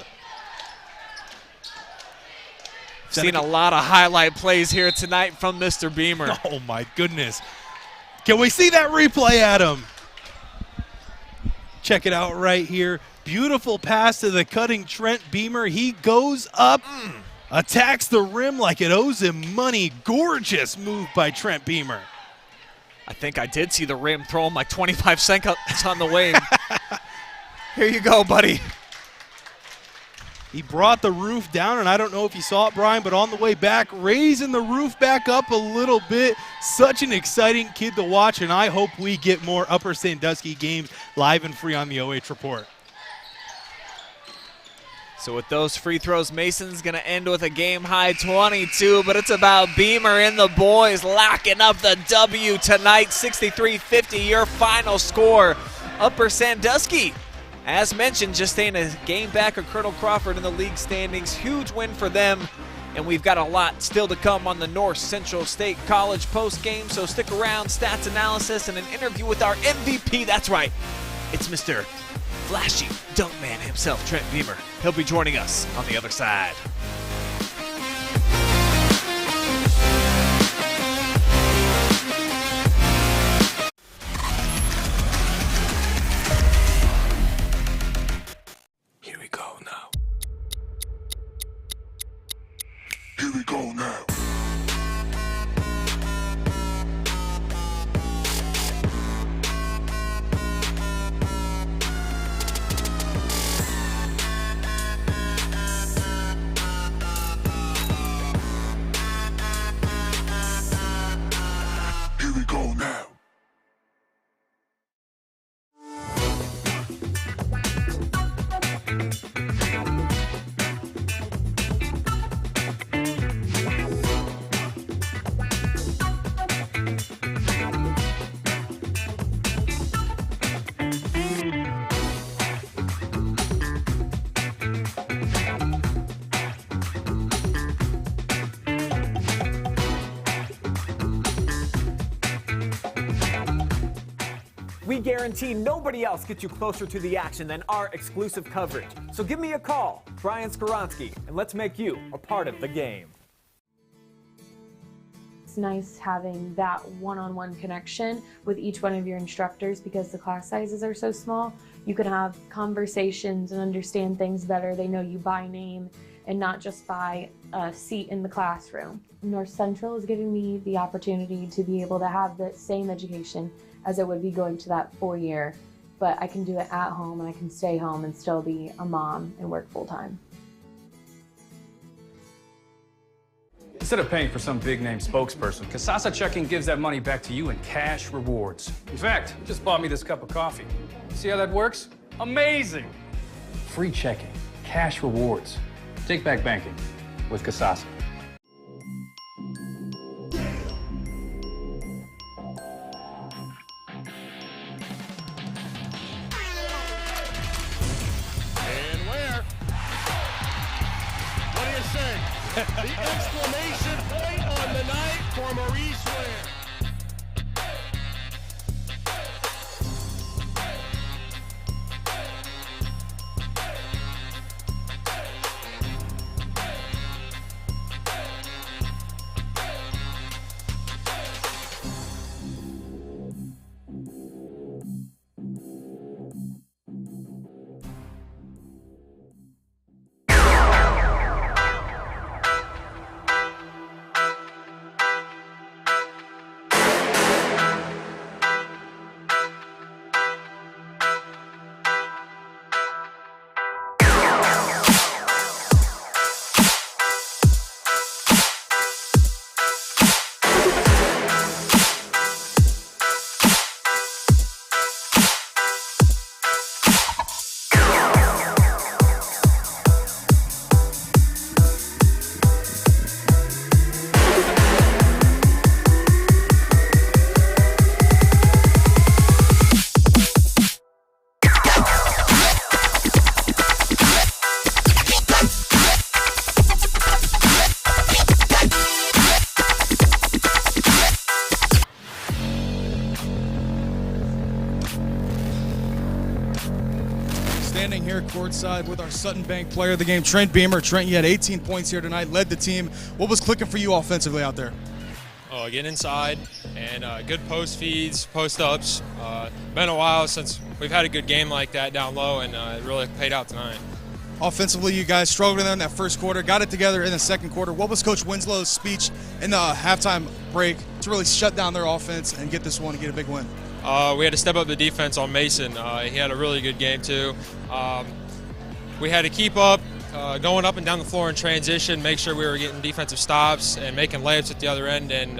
Seen a lot of highlight plays here tonight from Mr. Beamer. Oh, my goodness. Can we see that replay, Adam? Check it out right here. Beautiful pass to the cutting Trent Beamer. He goes up, attacks the rim like it owes him money. Gorgeous move by Trent Beamer. I think I did see the rim throw him like 25 seconds on the wing. Here you go, buddy. He brought the roof down, and I don't know if you saw it, Brian, but on the way back, raising the roof back up a little bit. Such an exciting kid to watch, and I hope we get more Upper Sandusky games live and free on the OH Report. So with those free throws, Mason's going to end with a game-high 22, but it's about Beamer and the boys locking up the W tonight. 63-50, your final score. Upper Sandusky, as mentioned, just staying a game back of Colonel Crawford in the league standings. Huge win for them, and we've got a lot still to come on the North Central State College post-game, so stick around, stats analysis, and an interview with our MVP. That's right, it's Mr. Flashy dunk man himself, Trent Beamer. He'll be joining us on the other side. Here we go now. Here we go now. Here we go now. We guarantee nobody else gets you closer to the action than our exclusive coverage. So give me a call, Brian Skowronski, and let's make you a part of the game. It's nice having that one-on-one connection with each one of your instructors because the class sizes are so small. You can have conversations and understand things better. They know you by name and not just by a seat in the classroom. North Central is giving me the opportunity to be able to have the same education as it would be going to that 4-year, but I can do it at home and I can stay home and still be a mom and work full-time. Instead of paying for some big-name spokesperson, Kasasa Checking gives that money back to you in cash rewards. In fact, you just bought me this cup of coffee. See how that works? Amazing! Free checking, cash rewards. Take back banking with Kasasa. The exclamation point on the night for Maurice Ware. Standing here courtside with our Sutton Bank player of the game, Trent Beamer. Trent, you had 18 points here tonight, led the team. What was clicking for you offensively out there? Getting inside and good post feeds, post ups. Been a while since we've had a good game like that down low, and it really paid out tonight. Offensively, you guys struggled in that first quarter, got it together in the second quarter. What was Coach Winslow's speech in the halftime break to really shut down their offense and get this one and get a big win? We had to step up the defense on Mason. He had a really good game too. We had to keep up, going up and down the floor in transition, make sure we were getting defensive stops and making layups at the other end, and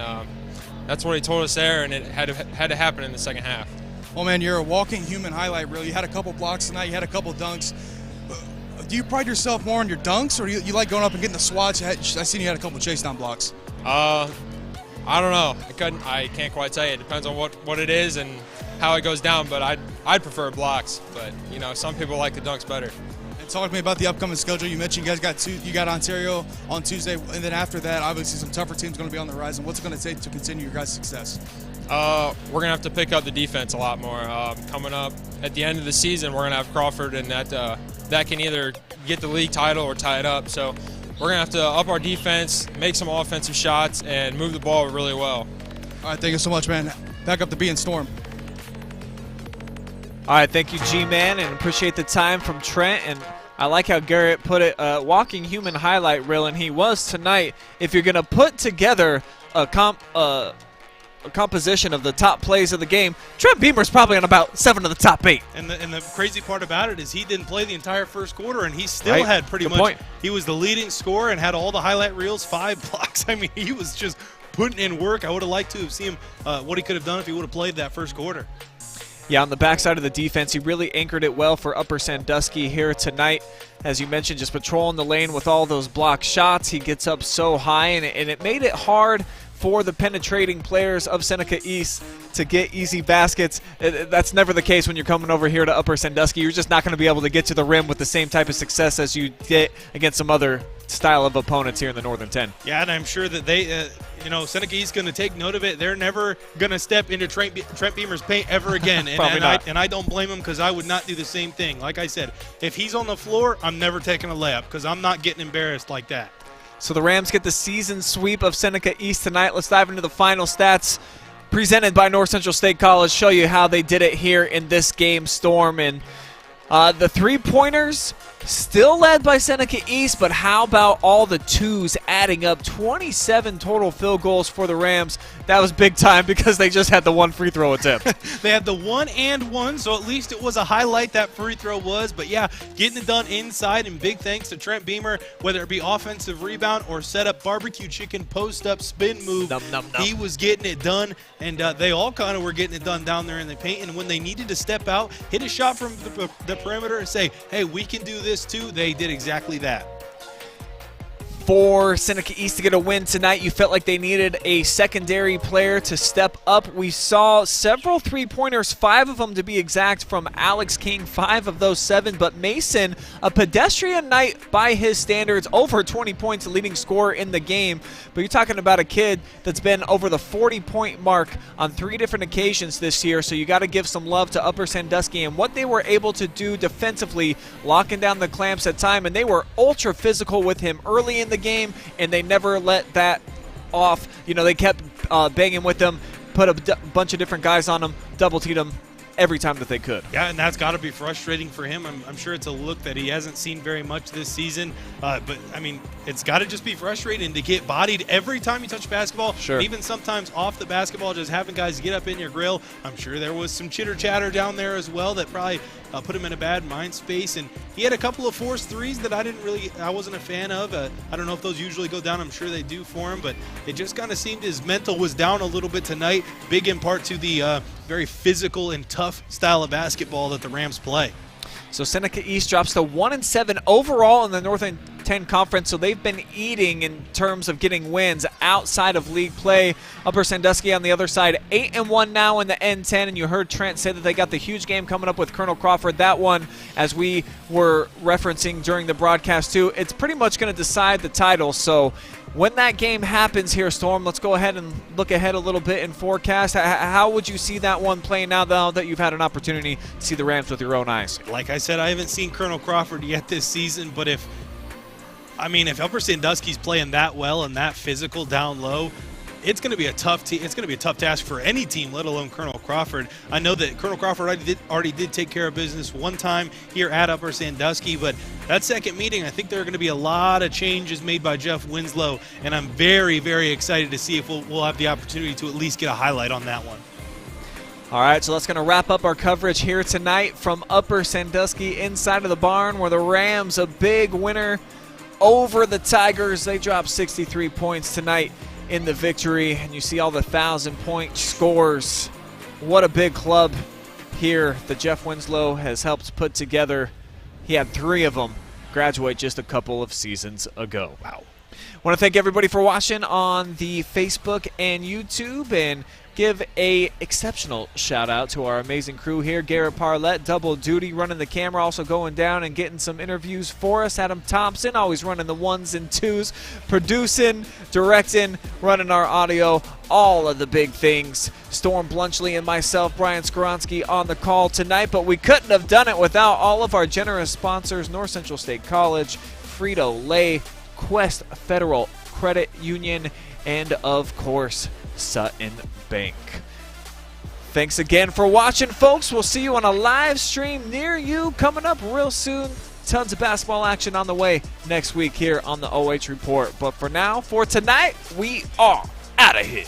that's what he told us there, and it had to happen in the second half. Well, man, you're a walking human highlight reel. You had a couple blocks tonight, you had a couple dunks. Do you pride yourself more on your dunks, or do you like going up and getting the swats? I seen you had a couple chase down blocks. I don't know. I can't quite tell you. It depends on what it is and how it goes down, but I'd prefer blocks. But you know, some people like the dunks better. And talk to me about the upcoming schedule. You mentioned you guys got Ontario on Tuesday, and then after that, obviously some tougher teams going to be on the horizon. What's it going to take to continue your guys' success? We're gonna have to pick up the defense a lot more. Coming up at the end of the season, we're gonna have Crawford, and that can either get the league title or tie it up. So we're gonna have to up our defense, make some offensive shots, and move the ball really well. All right, thank you so much, man. Back up to being Storm. All right, thank you, G-Man, and appreciate the time from Trent. And I like how Garrett put it, walking human highlight reel, and he was tonight. If you're going to put together a composition of the top plays of the game, Trent Beamer's probably on about 7 of the top 8. And the crazy part about it is he didn't play the entire first quarter, and he still had pretty much. He was the leading scorer and had all the highlight reels, 5 blocks. I mean, he was just putting in work. I would have liked to have seen him what he could have done if he would have played that first quarter. Yeah, on the backside of the defense, he really anchored it well for Upper Sandusky here tonight. As you mentioned, just patrolling the lane with all those block shots. He gets up so high, and it made it hard for the penetrating players of Seneca East to get easy baskets. That's never the case when you're coming over here to Upper Sandusky. You're just not going to be able to get to the rim with the same type of success as you get against some other style of opponents here in the Northern 10. Yeah, and I'm sure that they, Seneca East is going to take note of it. They're never going to step into Trent Beamer's paint ever again. And I don't blame him, because I would not do the same thing. Like I said, if he's on the floor, I'm never taking a layup, because I'm not getting embarrassed like that. So the Rams get the season sweep of Seneca East tonight. Let's dive into the final stats presented by North Central State College. Show you how they did it here in this game, Storm. And the three-pointers still led by Seneca East, but how about all the twos? adding up 27 total field goals for the Rams. That was big time because they just had the one free throw attempt. They had the 1 and 1, so at least it was a highlight, that free throw was. But yeah, getting it done inside, and big thanks to Trent Beamer, whether it be offensive rebound or set up barbecue chicken post-up spin move. Num, num, num. He was getting it done, and they all kind of were getting it done down there in the paint. And when they needed to step out, hit a shot from the perimeter and say, hey, we can do this too, they did exactly that. For Seneca East to get a win tonight, you felt like they needed a secondary player to step up. We saw several three-pointers, 5 of them to be exact, from Alex King, 5 of those 7. But Mason, a pedestrian night by his standards, over 20 points, leading scorer in the game. But you're talking about a kid that's been over the 40-point mark on 3 different occasions this year, so you got to give some love to Upper Sandusky and what they were able to do defensively, locking down the clamps at time. And they were ultra physical with him early in the game, and they never let that off. You know, they kept banging with them, put a bunch of different guys on them, double-teed them every time that they could. Yeah, and that's got to be frustrating for him. I'm sure it's a look that he hasn't seen very much this season. But, I mean, it's got to just be frustrating to get bodied every time you touch basketball. Sure. Even sometimes off the basketball, just having guys get up in your grill. I'm sure there was some chitter-chatter down there as well that probably put him in a bad mind space. And he had a couple of forced threes that I wasn't a fan of. I don't know if those usually go down. I'm sure they do for him. But it just kind of seemed his mental was down a little bit tonight, big in part to the very physical and tough style of basketball that the Rams play. So Seneca East drops to 1-7 overall in the Northern 10 Conference, so they've been eating in terms of getting wins outside of league play. Upper Sandusky on the other side, 8-1 now in the N10, and you heard Trent say that they got the huge game coming up with Colonel Crawford. That one, as we were referencing during the broadcast too, it's pretty much going to decide the title. So when that game happens here, Storm, let's go ahead and look ahead a little bit and forecast. How would you see that one playing out now that you've had an opportunity to see the Rams with your own eyes? Like I said, I haven't seen Colonel Crawford yet this season, but if Upper Sandusky's playing that well and that physical down low, it's going to be a tough it's going to be a tough task for any team, let alone Colonel Crawford. I know that Colonel Crawford already did take care of business one time here at Upper Sandusky, but that second meeting, I think there are going to be a lot of changes made by Jeff Winslow, and I'm very, very excited to see if we'll have the opportunity to at least get a highlight on that one. All right, so that's going to wrap up our coverage here tonight from Upper Sandusky inside of the barn, where the Rams, a big winner over the Tigers. They dropped 63 points tonight in the victory, and you see all the 1,000-point scores. What a big club here that Jeff Winslow has helped put together. He had 3 of them graduate just a couple of seasons ago. Wow. I want to thank everybody for watching on the Facebook and YouTube, and give a exceptional shout out to our amazing crew here. Garrett Parlett, double duty, running the camera, also going down and getting some interviews for us. Adam Thompson, always running the 1s and 2s, producing, directing, running our audio, all of the big things. Storm Bluntschly and myself, Brian Skowronski, on the call tonight, but we couldn't have done it without all of our generous sponsors: North Central State College, Frito Lay, Quest Federal Credit Union, and of course, Sutton Bank. Thanks again for watching, folks. We'll see you on a live stream near you coming up real soon. Tons of basketball action on the way next week here on the OH Report. But for now, for tonight, we are out of here.